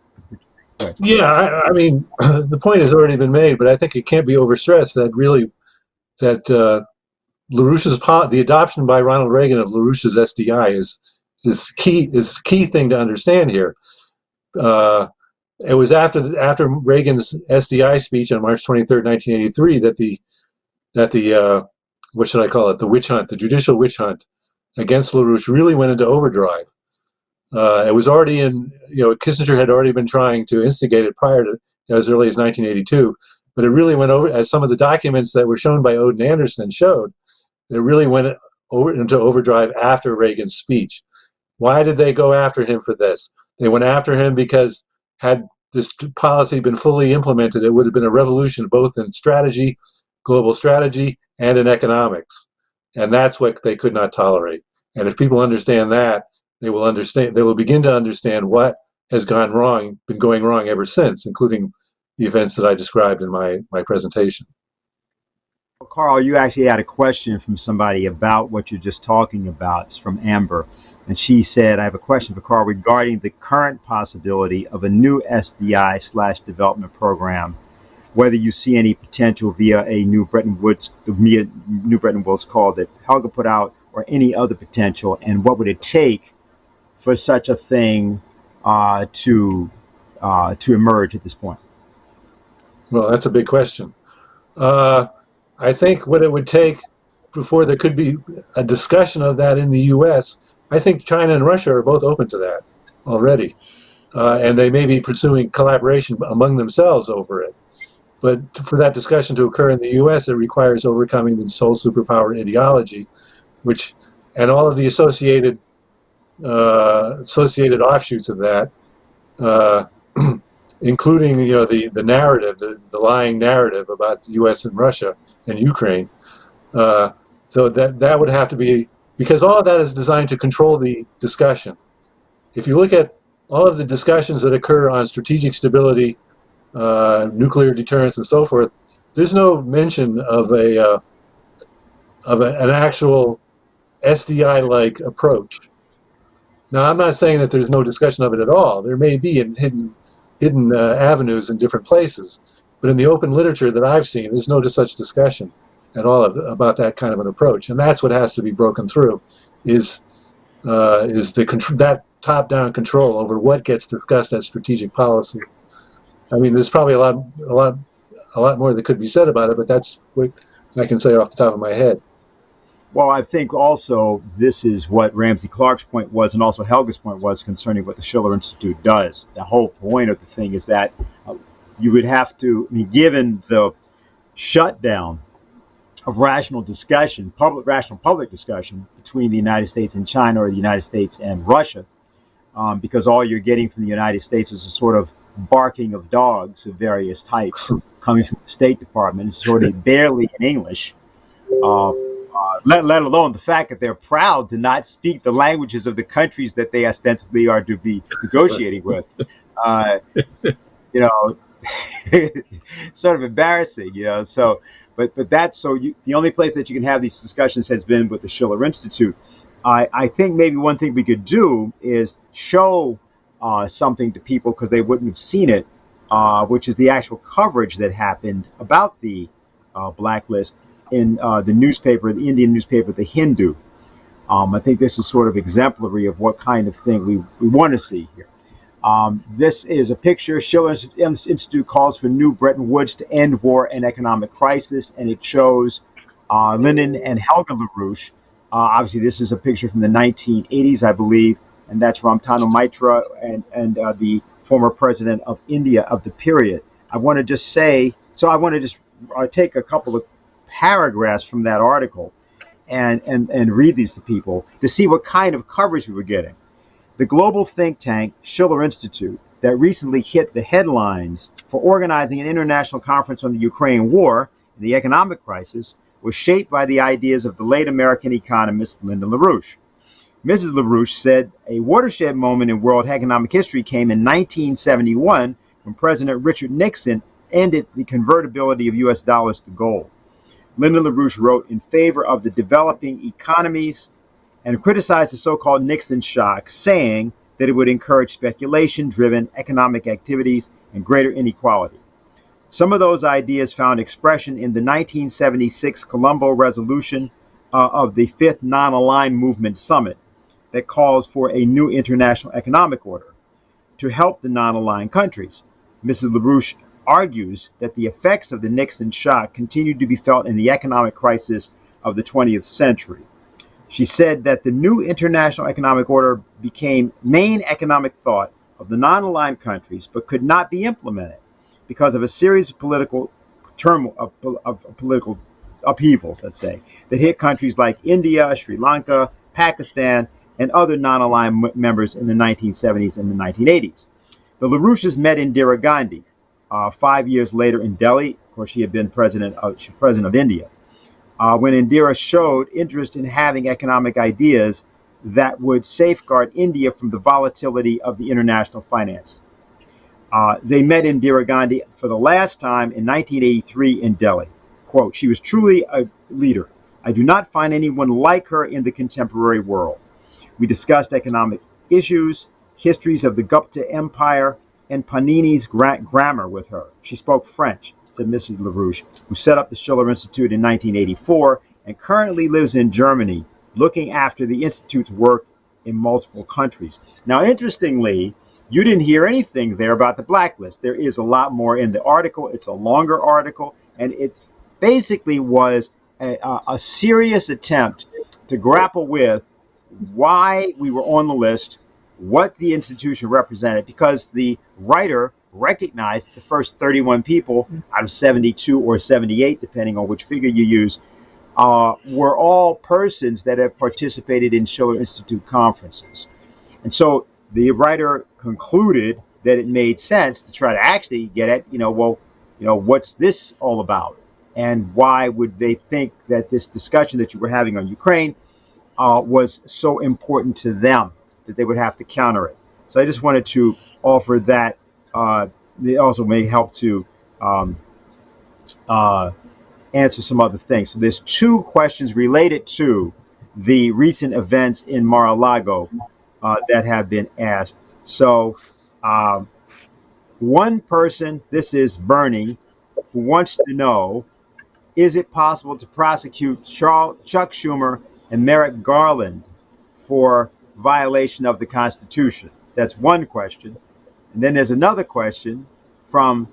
H: Yeah, I mean, the point has already been made, but I think it can't be overstressed that LaRouche's the adoption by Ronald Reagan of LaRouche's SDI is key thing to understand here. It was after Reagan's SDI speech on March 23rd, 1983, that the what should I call it, the judicial witch hunt against LaRouche really went into overdrive. It was already Kissinger had already been trying to instigate it prior to as early as 1982, but it really went over, as some of the documents that were shown by Odin Anderson showed. It really went into overdrive after Reagan's speech. Why did they go after him for this? They went after him because had this policy been fully implemented, it would have been a revolution both in strategy, global strategy, and in economics. And that's what they could not tolerate. And if people understand that, they will begin to understand what has been going wrong ever since, including the events that I described in my presentation.
A: Carl, you actually had a question from somebody about what you're just talking about. It's from Amber. And she said, I have a question for Carl regarding the current possibility of a new SDI/development program, whether you see any potential via a new Bretton Woods call that Helga put out, or any other potential, and what would it take for such a thing to emerge at this point?
H: Well, that's a big question. I think what it would take before there could be a discussion of that in the U.S., I think China and Russia are both open to that already. And they may be pursuing collaboration among themselves over it. But for that discussion to occur in the U.S., it requires overcoming the sole superpower ideology, and all of the associated offshoots of that, including the narrative, the lying narrative about the U.S. and Russia and Ukraine. So that would have to be, because all of that is designed to control the discussion. If you look at all of the discussions that occur on strategic stability, nuclear deterrence, and so forth, there's no mention of an actual SDI-like approach. Now, I'm not saying that there's no discussion of it at all. There may be in hidden avenues in different places, but in the open literature that I've seen, there's no such discussion at all about that kind of an approach. And that's what has to be broken through, is that top-down control over what gets discussed as strategic policy. I mean, there's probably a lot more that could be said about it, but that's what I can say off the top of my head.
A: Well, I think also this is what Ramsey Clark's point was, and also Helga's point was, concerning what the Schiller Institute does. The whole point of the thing is that you would have to, given the shutdown of rational discussion, public discussion between the United States and China, or the United States and Russia, because all you're getting from the United States is a sort of barking of dogs of various types coming from the State Department. It's sort of barely in English, let alone the fact that they're proud to not speak the languages of the countries that they ostensibly are to be negotiating with. You know, sort of embarrassing, you know. So, but that's the only place that you can have these discussions has been with the Schiller Institute. I think maybe one thing we could do is show something to people, because they wouldn't have seen it, which is the actual coverage that happened about the blacklist in the newspaper, the Indian newspaper, The Hindu. I think this is sort of exemplary of what kind of thing we want to see here. This is a picture. Schiller Institute calls for new Bretton Woods to end war and economic crisis, and it shows Lyndon and Helga LaRouche. Obviously, this is a picture from the 1980s, I believe, and that's Ramtanu Mitra and the former president of India of the period. I want to just say, so I want to just take a couple of paragraphs from that article and read these to people to see what kind of coverage we were getting. The global think tank Schiller Institute, that recently hit the headlines for organizing an international conference on the Ukraine war and the economic crisis, was shaped by the ideas of the late American economist Lyndon LaRouche. Mrs. LaRouche said a watershed moment in world economic history came in 1971 when President Richard Nixon ended the convertibility of U.S. dollars to gold. Lyndon LaRouche wrote in favor of the developing economies and criticized the so-called Nixon shock, saying that it would encourage speculation-driven economic activities and greater inequality. Some of those ideas found expression in the 1976 Colombo Resolution of the Fifth Non-Aligned Movement Summit that calls for a new international economic order to help the non-aligned countries. Mrs. LaRouche argues that the effects of the Nixon shock continued to be felt in the economic crisis of the 20th century. She said that the new international economic order became main economic thought of the non-aligned countries, but could not be implemented because of a series of political turmoil, of political upheavals, let's say, that hit countries like India, Sri Lanka, Pakistan, and other non-aligned members in the 1970s and the 1980s. The LaRouches met Indira Gandhi 5 years later in Delhi. Of course, she had been president of India. When Indira showed interest in having economic ideas that would safeguard India from the volatility of the international finance. They met Indira Gandhi for the last time in 1983 in Delhi. Quote, "She was truly a leader. I do not find anyone like her in the contemporary world. We discussed economic issues, histories of the Gupta Empire, and Panini's grammar with her. She spoke French," said Mrs. LaRouche, who set up the Schiller Institute in 1984 and currently lives in Germany, looking after the Institute's work in multiple countries. Now, interestingly, you didn't hear anything there about the blacklist. There is a lot more in the article. It's a longer article, and it basically was a serious attempt to grapple with why we were on the list, what the institution represented, because the writer recognized the first 31 people out of 72 or 78, depending on which figure you use, were all persons that have participated in Schiller Institute conferences. And so the writer concluded that it made sense to try to actually get at, what's this all about? And why would they think that this discussion that you were having on Ukraine was so important to them that they would have to counter it? So I just wanted to offer that. It also may help to answer some other things. So there's two questions related to the recent events in Mar-a-Lago that have been asked. So one person, this is Bernie, who wants to know, is it possible to prosecute Chuck Schumer and Merrick Garland for violation of the Constitution? That's one question. And then there's another question from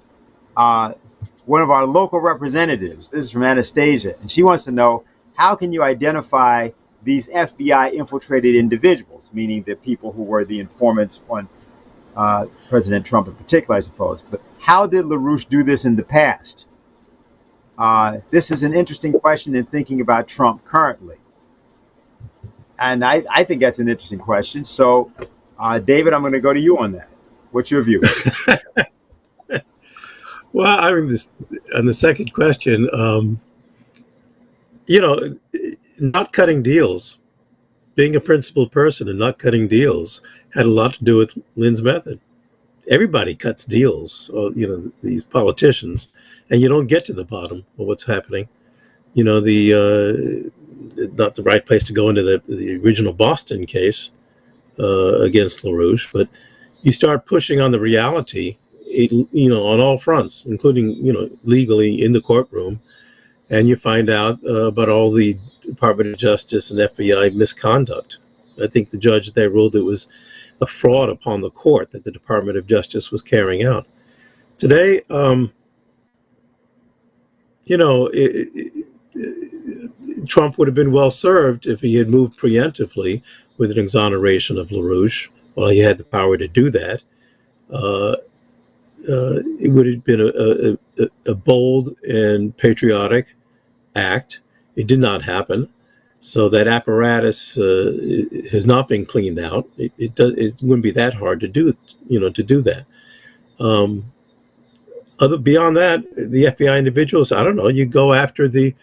A: one of our local representatives. This is from Anastasia, and she wants to know, how can you identify these FBI infiltrated individuals, meaning the people who were the informants on President Trump in particular, I suppose. But how did LaRouche do this in the past? This is an interesting question in thinking about Trump currently. And I think that's an interesting question. So, David, I'm going to go to you on that. What's your view?
F: Well, I mean, on the second question, not cutting deals, being a principled person and not cutting deals had a lot to do with Lynn's method. Everybody cuts deals, these politicians, and you don't get to the bottom of what's happening. Not the right place to go into the original Boston case against LaRouche, but you start pushing on the reality, on all fronts, including, legally in the courtroom, and you find out about all the Department of Justice and FBI misconduct. I think the judge there ruled it was a fraud upon the court that the Department of Justice was carrying out. Today, Trump would have been well served if he had moved preemptively with an exoneration of LaRouche. Well, he had the power to do that. It would have been a bold and patriotic act. It did not happen. So that apparatus has not been cleaned out. It wouldn't be that hard to do, to do that. Beyond that, the FBI individuals, I don't know. You go after the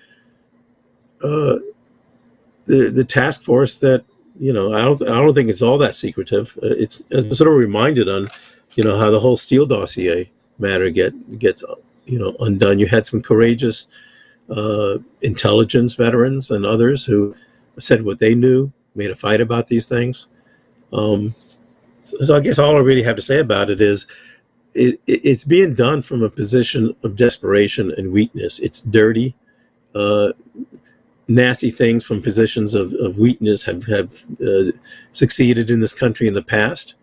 F: task force that I don't think it's all that secretive. It's sort of reminded on how the whole Steele dossier matter gets undone. You had some courageous intelligence veterans and others who said what they knew, made a fight about these things. So I guess all I really have to say about it is it's being done from a position of desperation and weakness. It's dirty, nasty things from positions of weakness have succeeded in this country in the past.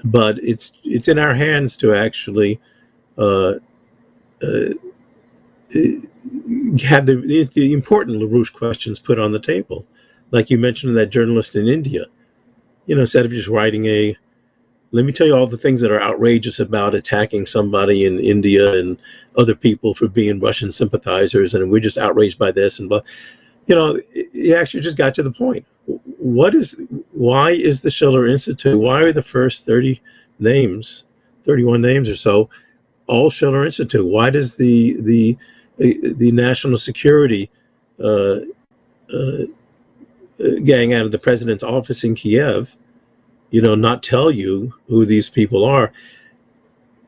F: But it's in our hands to actually have the important LaRouche questions put on the table. Like you mentioned, that journalist in India, instead of just writing let me tell you all the things that are outrageous about attacking somebody in India and other people for being Russian sympathizers, and we're just outraged by this and blah. He actually just got to the point. Why is the Schiller Institute, why are the first 31 names or so, all Schiller Institute? Why does the national security gang out of the president's office in Kiev, not tell you who these people are?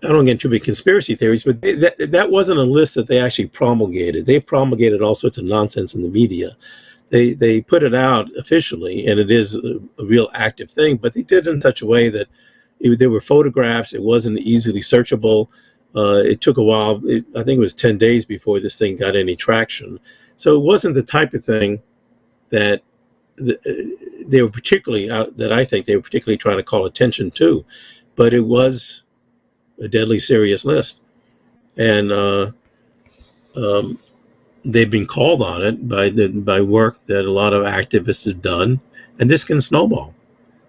F: I don't get into big conspiracy theories, but that wasn't a list that they actually promulgated. They promulgated all sorts of nonsense in the media. They put it out officially, and it is a real active thing, but they did it in such a way that there were photographs. It wasn't easily searchable. It took a while. I think it was 10 days before this thing got any traction. So it wasn't the type of thing that they were particularly trying to call attention to, but it was a deadly serious list, and they've been called on it by work that a lot of activists have done, and this can snowball.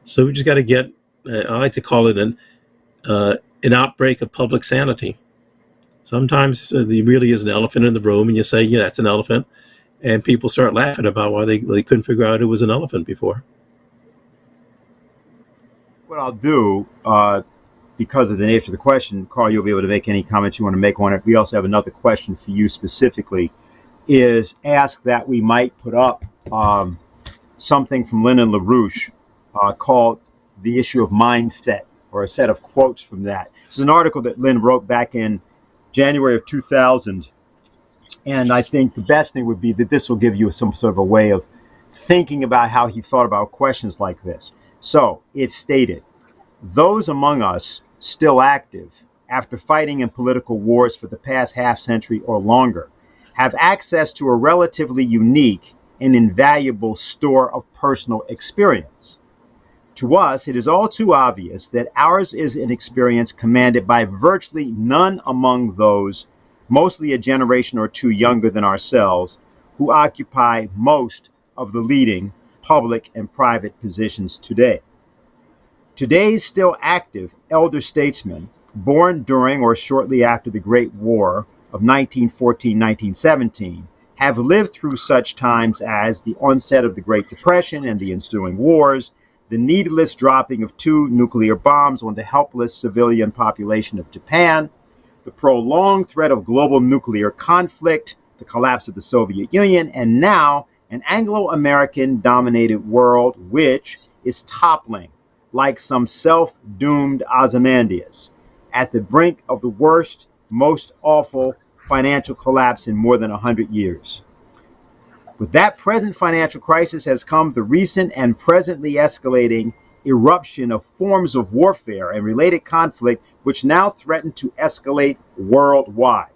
F: So we just got to get, I like to call it an outbreak of public sanity. Sometimes there really is an elephant in the room, and you say, yeah, that's an elephant, and people start laughing about why they couldn't figure out it was an elephant before.
A: What I'll do, because of the nature of the question, Carl, you'll be able to make any comments you want to make on it. We also have another question for you specifically, is ask that we might put up something from Lynn and LaRouche called The Issue of Mindset, or a set of quotes from that. It's an article that Lynn wrote back in January of 2000. And I think the best thing would be that this will give you some sort of a way of thinking about how he thought about questions like this. So it stated, those among us still active after fighting in political wars for the past half century or longer have access to a relatively unique and invaluable store of personal experience. To us, it is all too obvious that ours is an experience commanded by virtually none among those, mostly a generation or two younger than ourselves, who occupy most of the leading public and private positions today. Today's still active elder statesmen, born during or shortly after the Great War, of 1914, 1917 have lived through such times as the onset of the Great Depression and the ensuing wars, the needless dropping of 2 nuclear bombs on the helpless civilian population of Japan, the prolonged threat of global nuclear conflict, the collapse of the Soviet Union, and now an Anglo-American dominated world which is toppling like some self-doomed Ozymandias at the brink of the worst, most awful financial collapse in more than 100 years. With that present financial crisis has come the recent and presently escalating eruption of forms of warfare and related conflict which now threaten to escalate worldwide.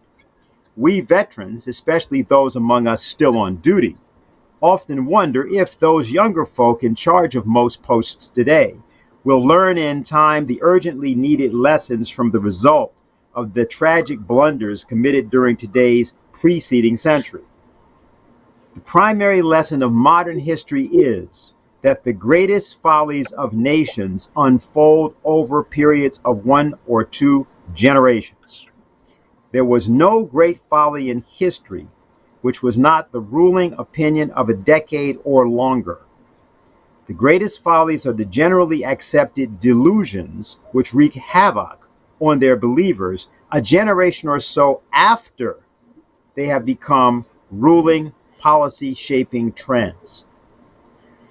A: We veterans, especially those among us still on duty, often wonder if those younger folk in charge of most posts today will learn in time the urgently needed lessons from the result of the tragic blunders committed during today's preceding century. The primary lesson of modern history is that the greatest follies of nations unfold over periods of 1 or 2 generations. There was no great folly in history which was not the ruling opinion of a decade or longer. The greatest follies are the generally accepted delusions which wreak havoc on their believers a generation or so after they have become ruling policy shaping trends.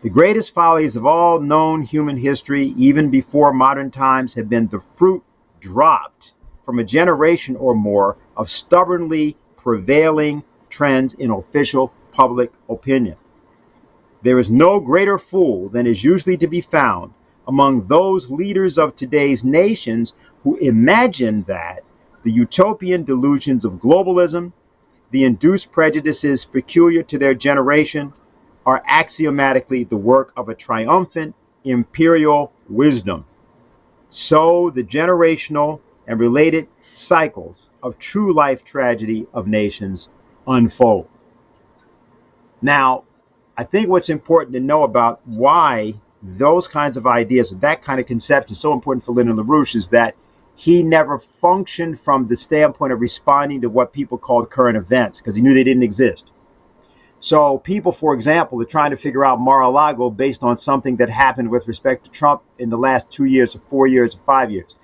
A: The greatest follies of all known human history, even before modern times, have been the fruit dropped from a generation or more of stubbornly prevailing trends in official public opinion. There is no greater fool than is usually to be found among those leaders of today's nations who imagine that the utopian delusions of globalism, the induced prejudices peculiar to their generation, are axiomatically the work of a triumphant imperial wisdom. So the generational and related cycles of true life tragedy of nations unfold. Now, I think what's important to know about why those kinds of ideas, that kind of conception is so important for Lyndon LaRouche is that he never functioned from the standpoint of responding to what people called current events because he knew they didn't exist. So people, for example, are trying to figure out Mar-a-Lago based on something that happened with respect to Trump in the last 2 years or 4 years or 5 years.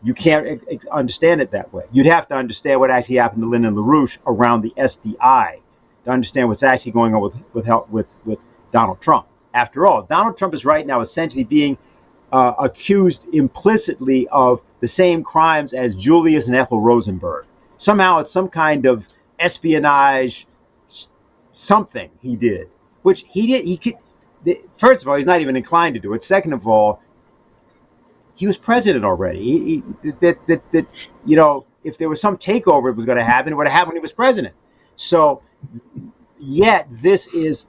A: You can't understand it that way. You'd have to understand what actually happened to Lyndon LaRouche around the SDI to understand what's actually going on with Donald Trump. After all, Donald Trump is right now essentially being accused implicitly of the same crimes as Julius and Ethel Rosenberg. Somehow it's some kind of espionage, something he did, which he could. First of all, he's not even inclined to do it. Second of all, he was president already. If there was some takeover it was going to happen, it would have happened when he was president. So, yet this is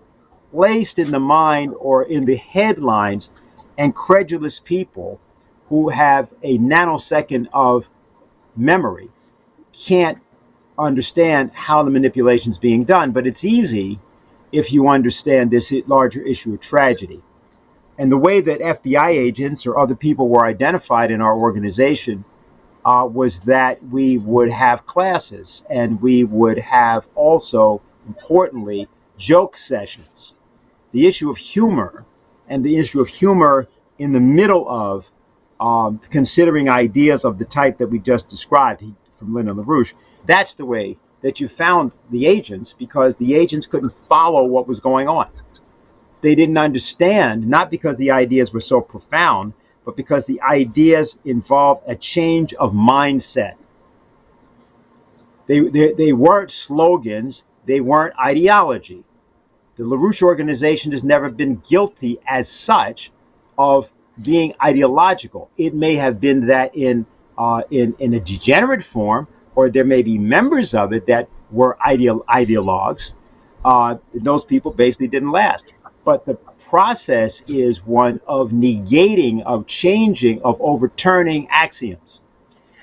A: placed in the mind or in the headlines, and credulous people who have a nanosecond of memory can't understand how the manipulation is being done. But it's easy if you understand this larger issue of tragedy. And the way that FBI agents or other people were identified in our organization was that we would have classes and we would have also, importantly, joke sessions. The issue of humor and the issue of humor in the middle of considering ideas of the type that we just described from Lyndon LaRouche, that's the way that you found the agents, because the agents couldn't follow what was going on. They didn't understand, not because the ideas were so profound, but because the ideas involved a change of mindset. They weren't slogans, they weren't ideology. The LaRouche organization has never been guilty as such of being ideological. It may have been that in a degenerate form, or there may be members of it that were ideologues. Those people basically didn't last. But the process is one of negating, of changing, of overturning axioms.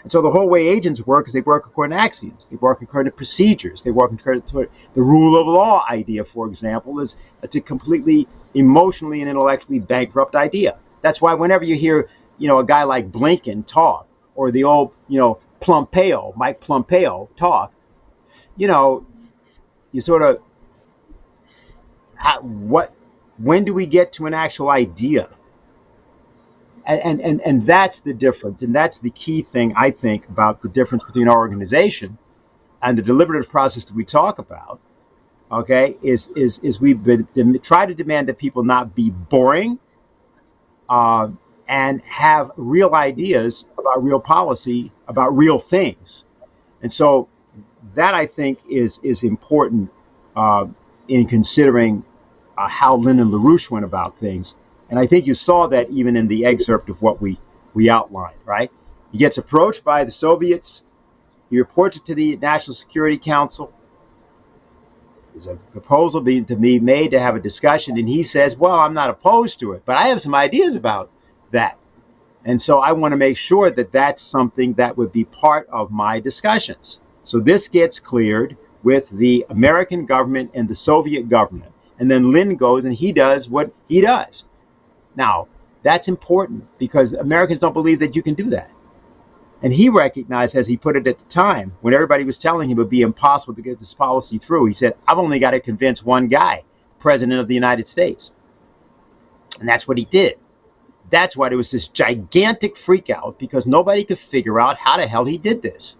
A: And so the whole way agents work is they work according to axioms. They work according to procedures. They work according to the rule of law idea, for example, is a completely emotionally and intellectually bankrupt idea. That's why whenever you hear, a guy like Blinken talk, or the old, Mike Pompeo talk, you know, you sort of, when do we get to an actual idea? And that's the difference. And that's the key thing, I think, about the difference between our organization and the deliberative process that we talk about. Okay, is we've been try to demand that people not be boring, and have real ideas about real policy, about real things. And so that, I think, is important in considering how Lyndon LaRouche went about things. And I think you saw that even in the excerpt of what we outlined, right? He gets approached by the Soviets. He reports it to the National Security Council. There's a proposal being to be made to have a discussion, and he says, well, I'm not opposed to it, but I have some ideas about that. And so I want to make sure that that's something that would be part of my discussions. So this gets cleared with the American government and the Soviet government. And then Lynn goes and he does what he does. Now, that's important because Americans don't believe that you can do that. And he recognized, as he put it at the time, when everybody was telling him it would be impossible to get this policy through, he said, I've only got to convince one guy, President of the United States. And that's what he did. That's why there was this gigantic freak out, because nobody could figure out how the hell he did this.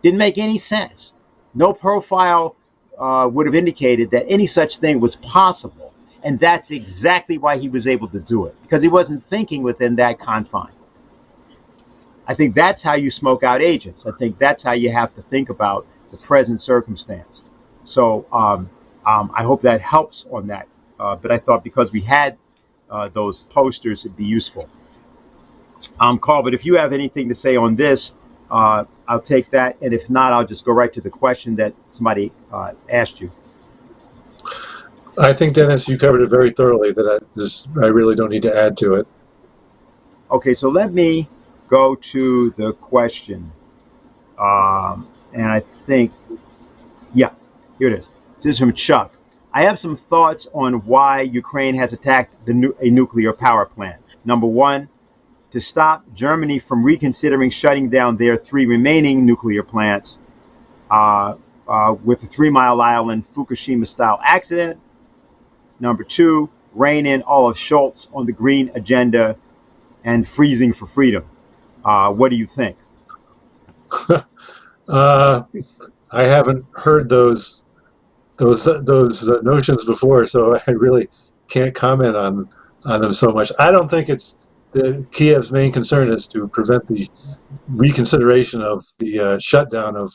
A: Didn't make any sense. No profile would have indicated that any such thing was possible. And that's exactly why he was able to do it, because he wasn't thinking within that confine. I think that's how you smoke out agents. I think that's how you have to think about the present circumstance. So I hope that helps on that. But I thought because we had those posters, it'd be useful. Carl, but if you have anything to say on this, I'll take that. And if not, I'll just go right to the question that somebody asked you.
H: I think, Dennis, you covered it very thoroughly, that I really don't need to add to it.
A: Okay, so let me go to the question. And I think, yeah, here it is. This is from Chuck. I have some thoughts on why Ukraine has attacked a nuclear power plant. Number one, to stop Germany from reconsidering shutting down their 3 remaining nuclear plants with the 3 Mile Island Fukushima-style accident. Number 2, rein in Olaf Scholz on the green agenda and freezing for freedom. What do you think?
H: I haven't heard those notions before, so I really can't comment on them so much. I don't think it's Kiev's main concern is to prevent the reconsideration of the shutdown of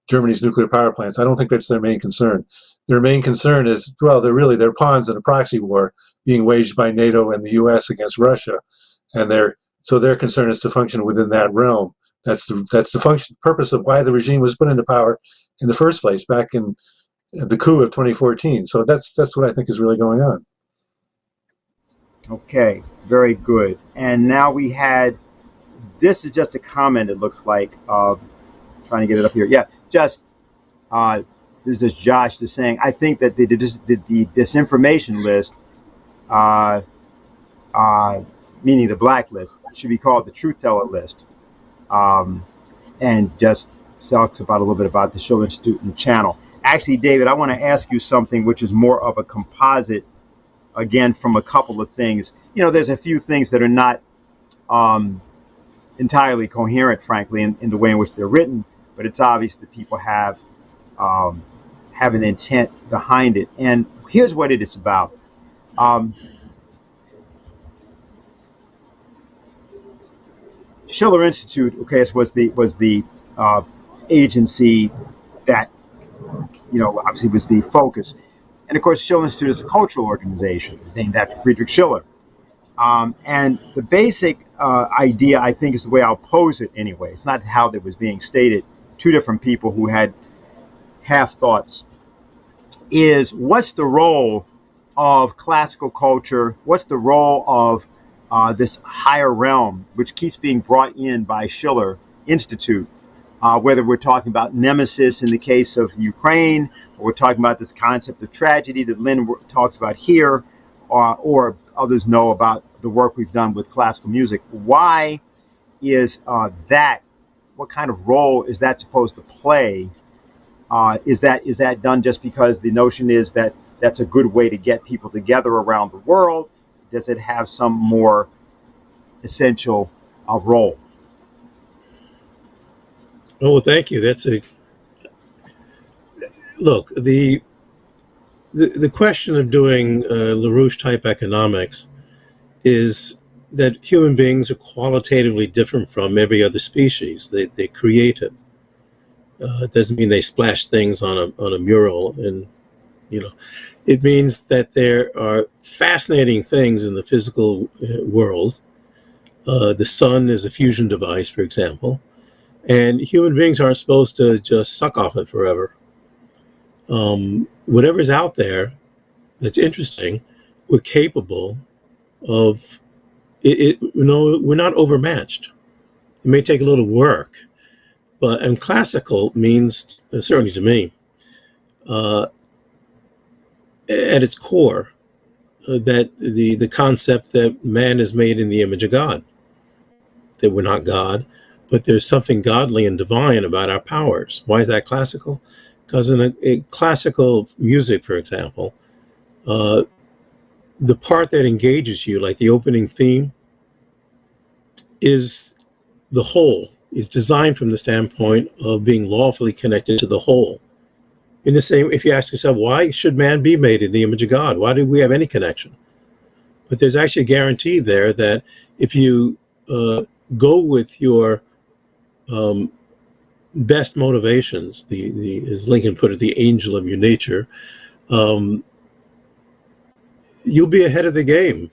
H: Germany's nuclear power plants. I don't think that's their main concern. Their main concern is, well, they're pawns in a proxy war being waged by NATO and the U.S. against Russia, and their concern is to function within that realm. That's the purpose of why the regime was put into power in the first place back in the coup of 2014. So that's what I think is really going on.
A: Okay, very good. And now we had, this is just a comment, it looks like, trying to get it up here. Yeah, just, this is just Josh just saying, I think that the disinformation list, meaning the blacklist, should be called the truth teller list. And just talks about a little bit about the Schiller Institute and the channel. Actually, David, I want to ask you something which is more of a composite, again, from a couple of things. You know, there's a few things that are not entirely coherent, frankly, in the way in which they're written, but it's obvious that people have an intent behind it. And here's what it is about. Schiller Institute, okay, was the agency that, you know, obviously was the focus. And of course, Schiller Institute is a cultural organization. It's named after Friedrich Schiller. And the basic idea, I think, is the way I'll pose it anyway. It's not how that was being stated. 2 different people who had half thoughts. Is what's the role of classical culture? What's the role of this higher realm, which keeps being brought in by Schiller Institute, whether we're talking about nemesis in the case of Ukraine, or we're talking about this concept of tragedy that Lynn talks about here, or others know about the work we've done with classical music. Why is that? What kind of role is that supposed to play Is that done just because the notion is that that's a good way to get people together around the world? Does it have some more essential role?
F: Oh, well, thank you. Look, the question of doing LaRouche type economics is that human beings are qualitatively different from every other species. They're creative. It doesn't mean they splash things on a mural, and it means that there are fascinating things in the physical world. The sun is a fusion device, for example, and human beings aren't supposed to just suck off it forever. Whatever's out there that's interesting, we're capable of it. We're not overmatched. It may take a little work, and classical means, certainly to me, at its core, that the concept that man is made in the image of God, that we're not God, but there's something godly and divine about our powers. Why is that classical? Because in a classical music, for example, the part that engages you, like the opening theme, is the whole, is designed from the standpoint of being lawfully connected to the whole. In the same, if you ask yourself, why should man be made in the image of God? Why do we have any connection? But there's actually a guarantee there that if you go with your best motivations, as Lincoln put it, the angel of your nature, you'll be ahead of the game,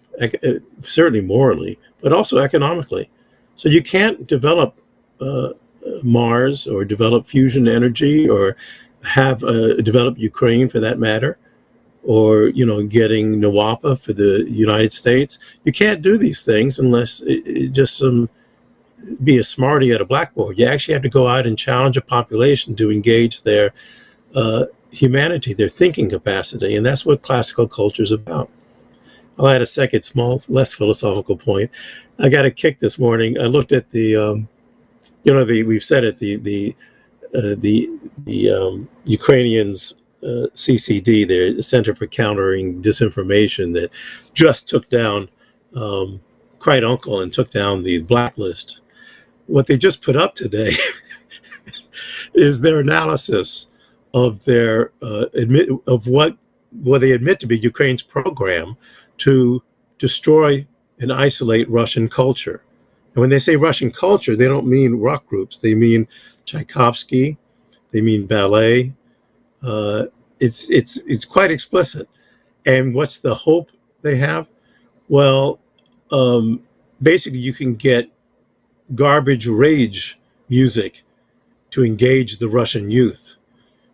F: certainly morally, but also economically. So you can't develop Mars or develop fusion energy or have develop Ukraine for that matter, or getting Nawapa for the United States. You can't do these things unless it just be a smarty at a blackboard. You actually have to go out and challenge a population to engage their humanity, their thinking capacity, and that's what classical culture is about. I'll add a second, small, less philosophical point. I got a kick this morning. I looked at we've said it, the Ukrainians CCD, the Center for Countering Disinformation, that just took down Cried Uncle and took down the Blacklist. What they just put up today is their analysis of their what they admit to be Ukraine's program to destroy and isolate Russian culture. And when they say Russian culture, they don't mean rock groups. They mean Tchaikovsky. They mean ballet. It's quite explicit. And what's the hope they have? Well, basically, you can get garbage rage music to engage the Russian youth,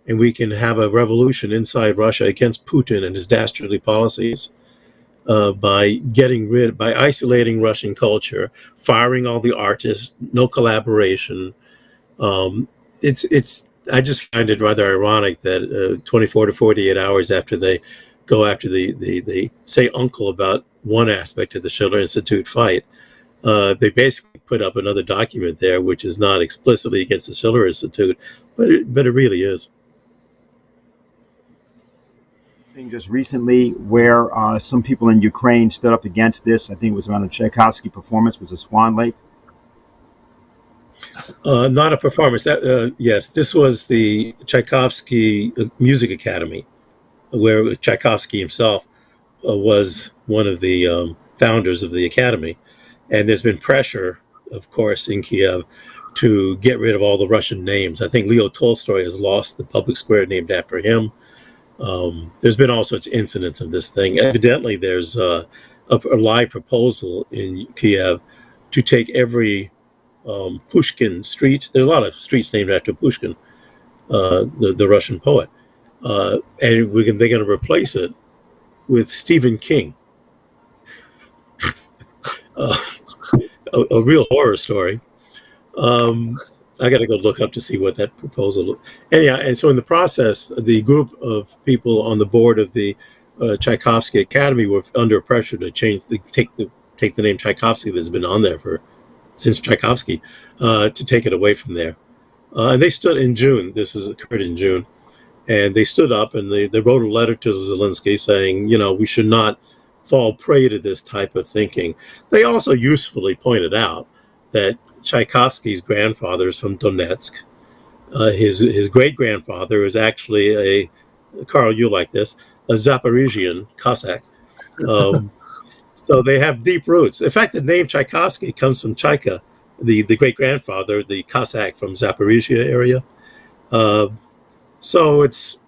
F: and we can have a revolution inside Russia against Putin and his dastardly policies by isolating Russian culture, firing all the artists, no collaboration. I just find it rather ironic that 24 to 48 hours after they go after they say uncle about one aspect of the Schiller Institute fight, they basically put up another document there which is not explicitly against the Schiller Institute, but it really is.
A: Just recently where some people in Ukraine stood up against this. I think it was around a Tchaikovsky performance, was a Swan Lake.
F: Not a performance. Yes, this was the Tchaikovsky Music Academy, where Tchaikovsky himself was one of the founders of the academy. And there's been pressure, of course, in Kiev to get rid of all the Russian names. I think Leo Tolstoy has lost the public square named after him. There's been all sorts of incidents of this thing. Evidently, there's a live proposal in Kiev to take every Pushkin street. There are a lot of streets named after Pushkin, the Russian poet, and they're going to replace it with Stephen King. A real horror story. I got to go look up to see what that proposal. Anyhow, and so in the process, the group of people on the board of the Tchaikovsky Academy were under pressure to take the name Tchaikovsky that's been on there since Tchaikovsky, to take it away from there. And they stood in June. This has occurred in June. And they stood up and they wrote a letter to Zelensky saying, we should not fall prey to this type of thinking. They also usefully pointed out that Tchaikovsky's grandfather is from Donetsk. His great-grandfather is actually Carl, you like this, a Zaporizhzhian Cossack. So they have deep roots. In fact, the name Tchaikovsky comes from Chaika, the great-grandfather, the Cossack from Zaporizhzhia area. So it's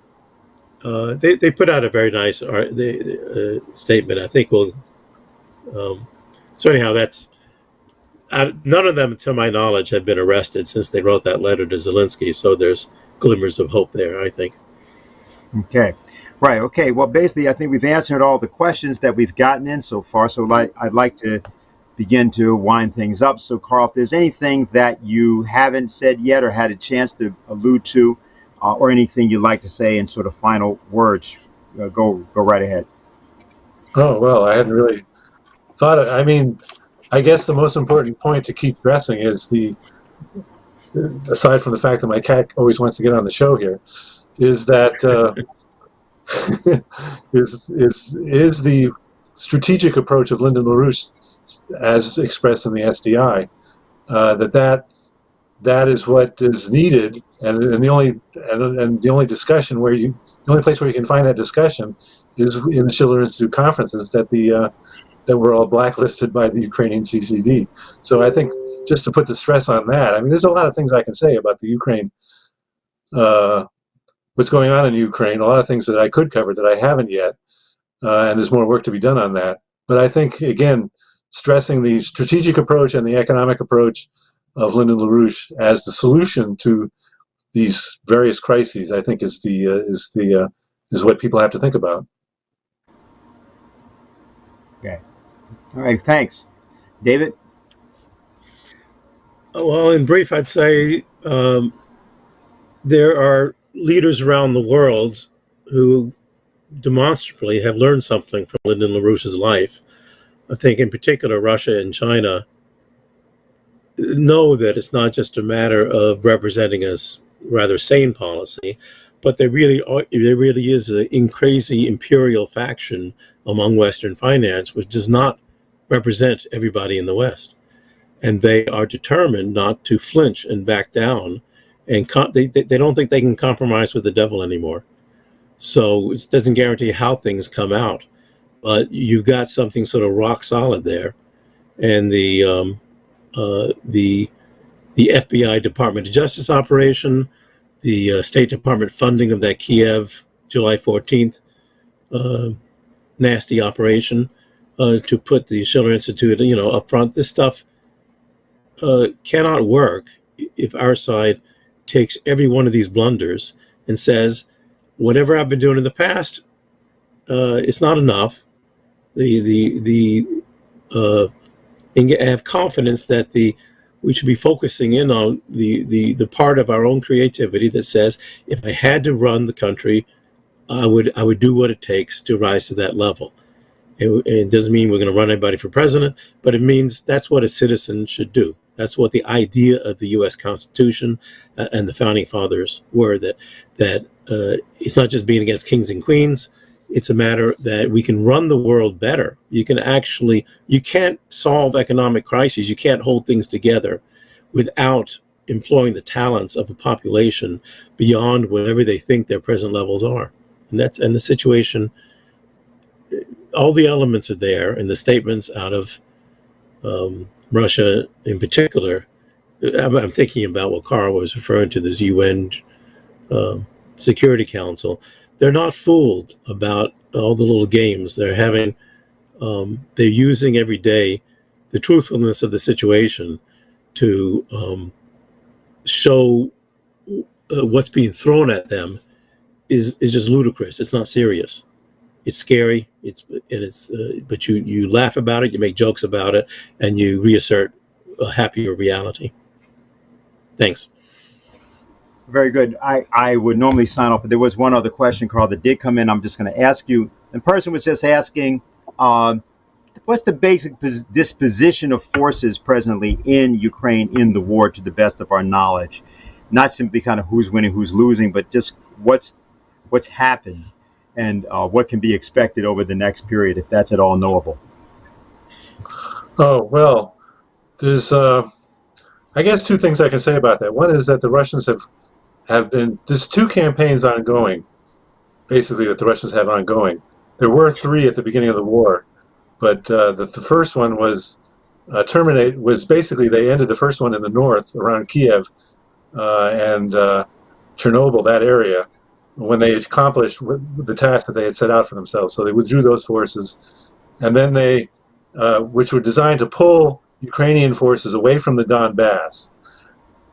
F: they put out a very nice statement. I think we'll. So anyhow, that's none of them, to my knowledge, have been arrested since they wrote that letter to Zelensky. So there's glimmers of hope there, I think.
A: Okay, right. Okay. Well, basically, I think we've answered all the questions that we've gotten in so far. So I'd like to begin to wind things up. So, Carl, if there's anything that you haven't said yet or had a chance to allude to, or anything you'd like to say in sort of final words, go right ahead.
H: Oh, well, I hadn't really thought of, I mean, I guess the most important point to keep stressing is aside from the fact that my cat always wants to get on the show here, is that is the strategic approach of Lyndon LaRouche as expressed in the SDI, that is what is needed, and the only discussion the only place where you can find that discussion is in the Schiller Institute conferences that were all blacklisted by the Ukrainian CCD. So I think just to put the stress on that, I mean, there's a lot of things I can say about the Ukraine, what's going on in Ukraine, a lot of things that I could cover that I haven't yet, and there's more work to be done on that. But I think, again, stressing the strategic approach and the economic approach of Lyndon LaRouche as the solution to these various crises, I think is what people have to think about.
A: Okay. All right. Thanks, David.
F: Well, in brief, I'd say there are leaders around the world who demonstrably have learned something from Lyndon LaRouche's life. I think in particular Russia and China know that it's not just a matter of representing a rather sane policy, but there really is a crazy imperial faction among Western finance which does not represent everybody in the West. And they are determined not to flinch and back down, and they don't think they can compromise with the devil anymore. So it doesn't guarantee how things come out, but you've got something sort of rock solid there. And the FBI Department of Justice operation, the State Department funding of that Kiev July 14th nasty operation to put the Schiller Institute, up front. This stuff cannot work if our side takes every one of these blunders and says, whatever I've been doing in the past, it's not enough. And have confidence that we should be focusing in on the part of our own creativity that says, if I had to run the country, I would do what it takes to rise to that level. It doesn't mean we're going to run anybody for president, but it means that's what a citizen should do. That's what the idea of the U.S. Constitution and the founding fathers were, that it's not just being against kings and queens. It's a matter that we can run the world better. You can't solve economic crises. You can't hold things together without employing the talents of a population beyond whatever they think their present levels are. And the situation, all the elements are there, and the statements out of Russia in particular. I'm thinking about what Carl was referring to, this UN Security Council. They're not fooled about all the little games they're having. They're using every day the truthfulness of the situation to show what's being thrown at them is just ludicrous. It's not serious. It's scary. But you laugh about it, you make jokes about it, and you reassert a happier reality. Thanks.
A: Very good. I would normally sign off, but there was one other question, Carl, that did come in. I'm just going to ask you. The person was just asking, what's the basic disposition of forces presently in Ukraine in the war, to the best of our knowledge? Not simply kind of who's winning, who's losing, but just what's what's happened and what can be expected over the next period, if that's at all knowable?
H: Oh, well, there's, I guess, two things I can say about that. One is that the Russians have been, there's two campaigns ongoing, basically, that the Russians have ongoing. There were three at the beginning of the war, but the first one was basically they ended the first one in the north around Kiev and Chernobyl, that area, when they accomplished the task that they had set out for themselves. So they withdrew those forces, and then they, which were designed to pull Ukrainian forces away from the Donbass.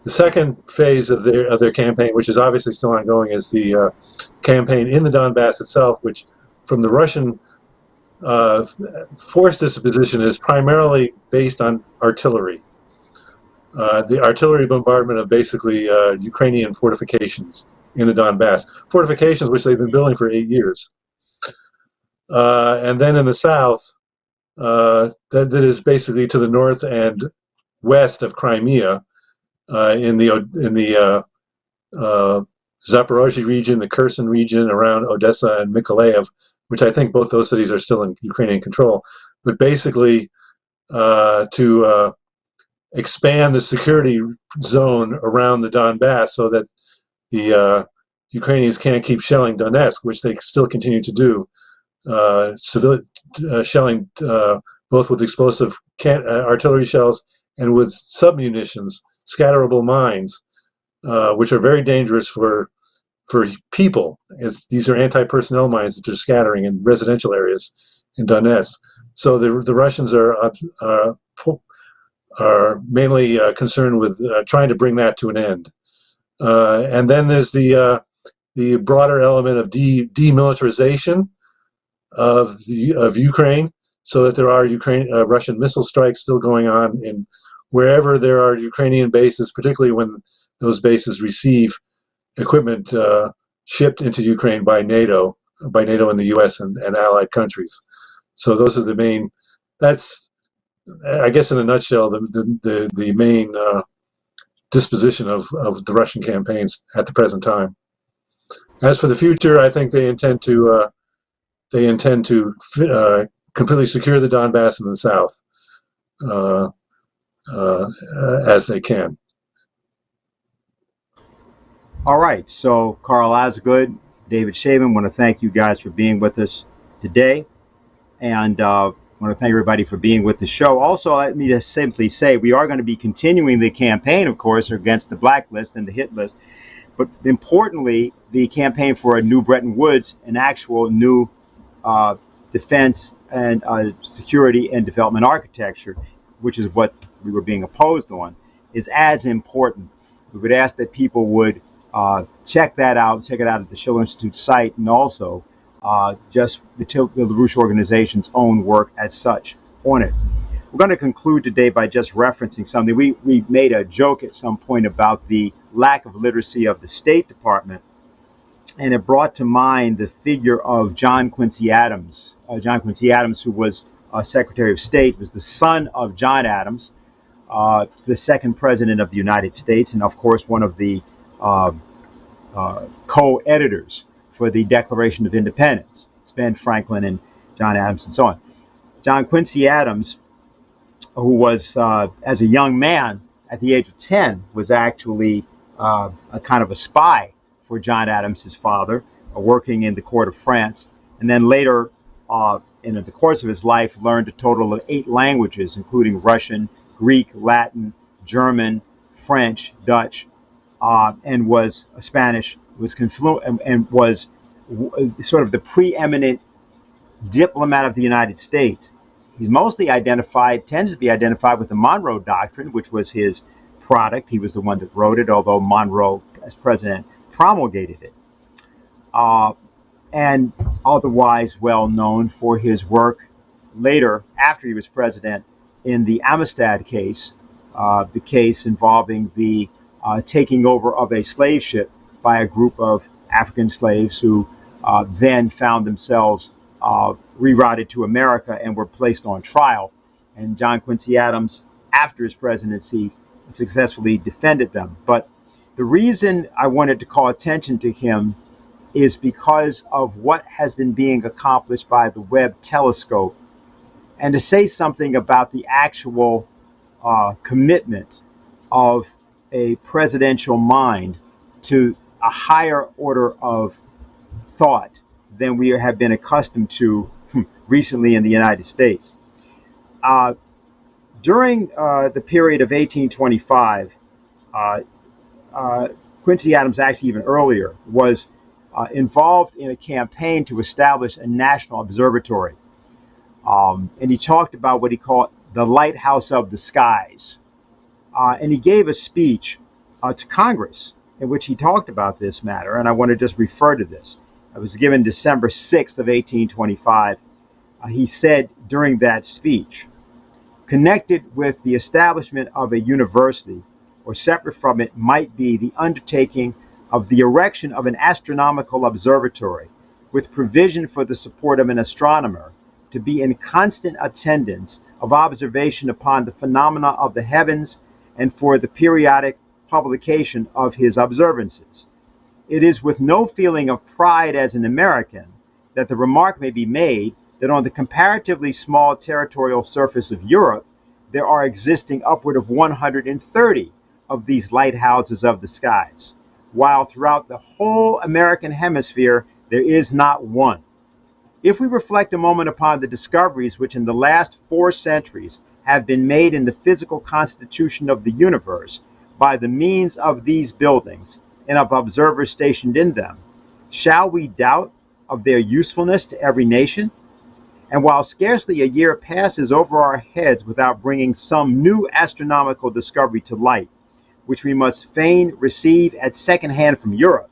H: The second phase of their campaign, which is obviously still ongoing, is the campaign in the Donbass itself, which from the Russian force disposition is primarily based on artillery. The artillery bombardment of basically Ukrainian fortifications in the Donbass. Fortifications which they've been building for 8 years. And then in the south, that is basically to the north and west of Crimea, in the Zaporizhzhia region, the Kherson region around Odessa and Mykolaiv, which I think both those cities are still in Ukrainian control, but basically to expand the security zone around the Donbass so that the Ukrainians can't keep shelling Donetsk, which they still continue to do, shelling both with explosive artillery shells and with submunitions, scatterable mines, which are very dangerous for people, as these are anti-personnel mines that are scattering in residential areas in Donetsk. So the Russians are mainly concerned with trying to bring that to an end. And then there's the broader element of demilitarization of Ukraine, so that there are Russian missile strikes still going on in wherever there are Ukrainian bases, particularly when those bases receive equipment shipped into Ukraine by NATO and the U.S. and allied countries. So those are the main. That's, I guess, in a nutshell, the main disposition of the Russian campaigns at the present time. As for the future, I think they intend to completely secure the Donbass in the south as they can.
A: All right, so Carl Osgood, David Shaven, want to thank you guys for being with us today, and want to thank everybody for being with the show. Also, let me just simply say we are going to be continuing the campaign, of course, against the blacklist and the hit list, but importantly, the campaign for a new Bretton Woods, an actual new defense and security and development architecture, which is what we were being opposed on, is as important. We would ask that people would check it out at the Schiller Institute site, and also just the LaRouche organization's own work as such on it. We're going to conclude today by just referencing something. We made a joke at some point about the lack of literacy of the State Department, and it brought to mind the figure of John Quincy Adams. John Quincy Adams, who was Secretary of State, was the son of John Adams, the second president of the United States, and of course one of the co-editors for the Declaration of Independence. It's Ben Franklin and John Adams and so on. John Quincy Adams, who was, as a young man, at the age of 10, was actually a kind of a spy for John Adams, his father, working in the court of France, and then later, in the course of his life, learned a total of 8 languages, including Russian, Greek, Latin, German, French, Dutch, and was Spanish, was confluent, and was sort of the preeminent diplomat of the United States. He's mostly tends to be identified with the Monroe Doctrine, which was his product. He was the one that wrote it, although Monroe, as president, promulgated it. And otherwise well known for his work later, after he was president, in the Amistad case, the case involving the taking over of a slave ship by a group of African slaves who then found themselves rerouted to America and were placed on trial. And John Quincy Adams, after his presidency, successfully defended them. But the reason I wanted to call attention to him is because of what has been being accomplished by the Webb telescope, and to say something about the actual commitment of a presidential mind to a higher order of thought than we have been accustomed to recently in the United States. During the period of 1825, Quincy Adams, actually even earlier, was involved in a campaign to establish a national observatory. And he talked about what he called the lighthouse of the skies. And he gave a speech to Congress in which he talked about this matter, and I want to just refer to this. It was given December 6th of 1825. He said during that speech, connected with the establishment of a university, or separate from it, might be the undertaking of the erection of an astronomical observatory, with provision for the support of an astronomer to be in constant attendance of observation upon the phenomena of the heavens, and for the periodic publication of his observances. It is with no feeling of pride as an American that the remark may be made that on the comparatively small territorial surface of Europe, there are existing upward of 130 of these lighthouses of the skies, while throughout the whole American hemisphere, there is not one. If we reflect a moment upon the discoveries which in the last 4 centuries have been made in the physical constitution of the universe by the means of these buildings and of observers stationed in them, shall we doubt of their usefulness to every nation? And while scarcely a year passes over our heads without bringing some new astronomical discovery to light, which we must fain receive at second hand from Europe,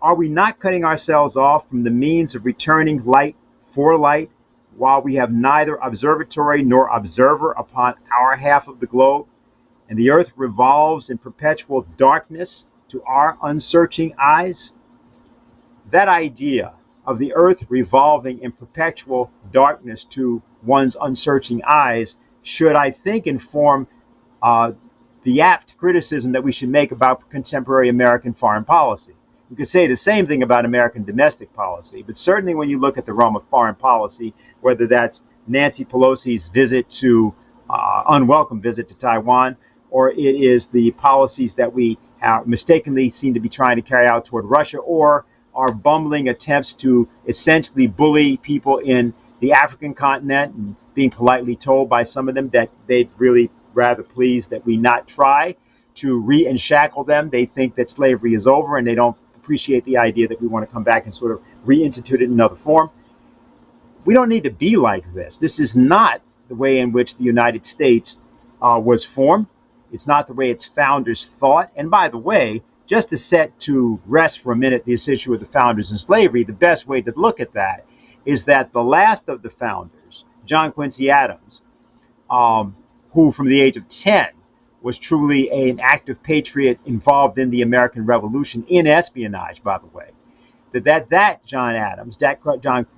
A: are we not cutting ourselves off from the means of returning light for light, while we have neither observatory nor observer upon our half of the globe, and the earth revolves in perpetual darkness to our unsearching eyes? That idea of the earth revolving in perpetual darkness to one's unsearching eyes should, I think, inform the apt criticism that we should make about contemporary American foreign policy. You could say the same thing about American domestic policy, but certainly when you look at the realm of foreign policy, whether that's Nancy Pelosi's unwelcome visit to Taiwan, or it is the policies that we mistakenly seem to be trying to carry out toward Russia, or our bumbling attempts to essentially bully people in the African continent, and being politely told by some of them that they'd really rather pleased that we not try to re-enshackle them. They think that slavery is over, and they don't appreciate the idea that we want to come back and sort of reinstitute it in another form. We don't need to be like this. This is not the way in which the United States was formed. It's not the way its founders thought. And by the way, just to set to rest for a minute this issue of the founders and slavery, the best way to look at that is that the last of the founders, John Quincy Adams, who from the age of 10 was truly an active patriot involved in the American Revolution, in espionage, by the way, that John Adams, that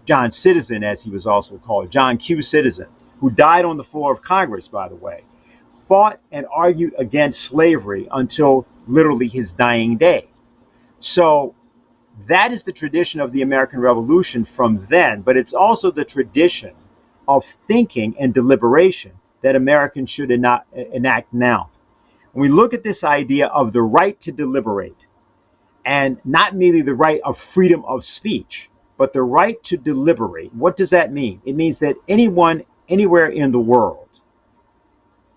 A: John Citizen, as he was also called, John Q. Citizen, who died on the floor of Congress, by the way, fought and argued against slavery until literally his dying day. So that is the tradition of the American Revolution from then, but it's also the tradition of thinking and deliberation that Americans should enact now. When we look at this idea of the right to deliberate, and not merely the right of freedom of speech, but the right to deliberate, what does that mean? It means that anyone, anywhere in the world,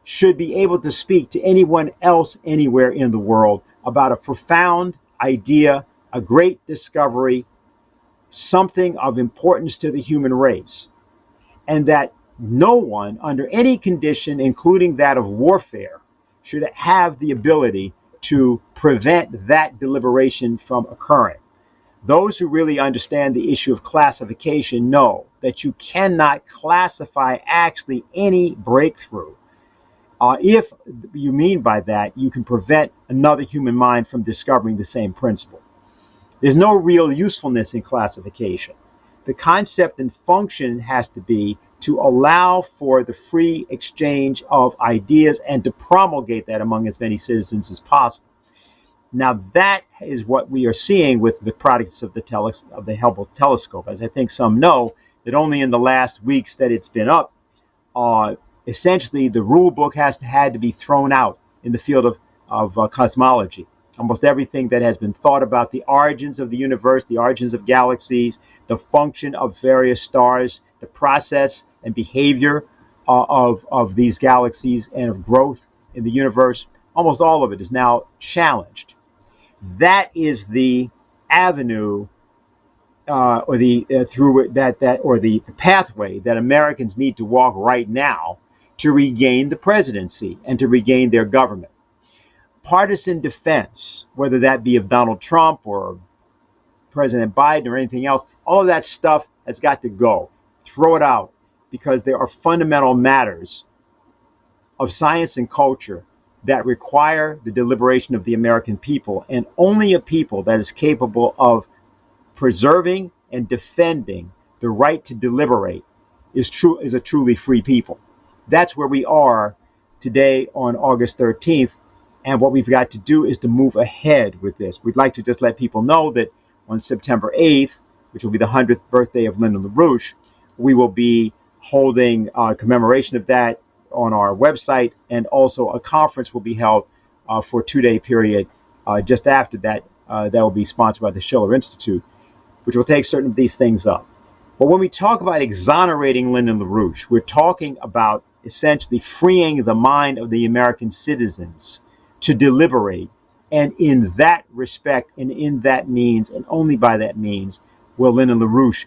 A: should be able to speak to anyone else anywhere in the world about a profound idea, a great discovery, something of importance to the human race, and that no one, under any condition, including that of warfare, should have the ability to prevent that deliberation from occurring. Those who really understand the issue of classification know that you cannot classify actually any breakthrough. If you mean by that, you can prevent another human mind from discovering the same principle. There's no real usefulness in classification. The concept and function has to be to allow for the free exchange of ideas and to promulgate that among as many citizens as possible. Now that is what we are seeing with the products of the Hubble telescope. As I think some know, that only in the last weeks that it's been up, essentially the rule book had to be thrown out in the field of cosmology. Almost everything that has been thought about the origins of the universe, the origins of galaxies, the function of various stars, the process and behavior of these galaxies and of growth in the universe, almost all of it is now challenged. That is the avenue or the pathway that Americans need to walk right now to regain the presidency and to regain their government. Partisan defense, whether that be of Donald Trump or President Biden or anything else, all of that stuff has got to go. Throw it out, because there are fundamental matters of science and culture that require the deliberation of the American people, and only a people that is capable of preserving and defending the right to deliberate is a truly free people. That's where we are today on August 13th. And what we've got to do is to move ahead with this. We'd like to just let people know that on September 8th, which will be the 100th birthday of Lyndon LaRouche, we will be holding a commemoration of that on our website, and also a conference will be held for a 2-day period just after that. That will be sponsored by the Schiller Institute, which will take certain of these things up. But when we talk about exonerating Lyndon LaRouche, we're talking about essentially freeing the mind of the American citizens to deliberate. And in that respect, and in that means, and only by that means, will Lyndon LaRouche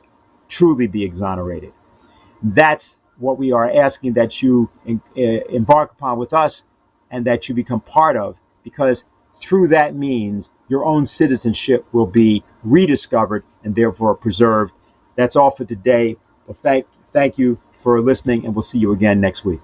A: truly be exonerated. That's what we are asking that you embark upon with us, and that you become part of, because through that means your own citizenship will be rediscovered and therefore preserved. That's all for today. Well, thank you for listening, and we'll see you again next week.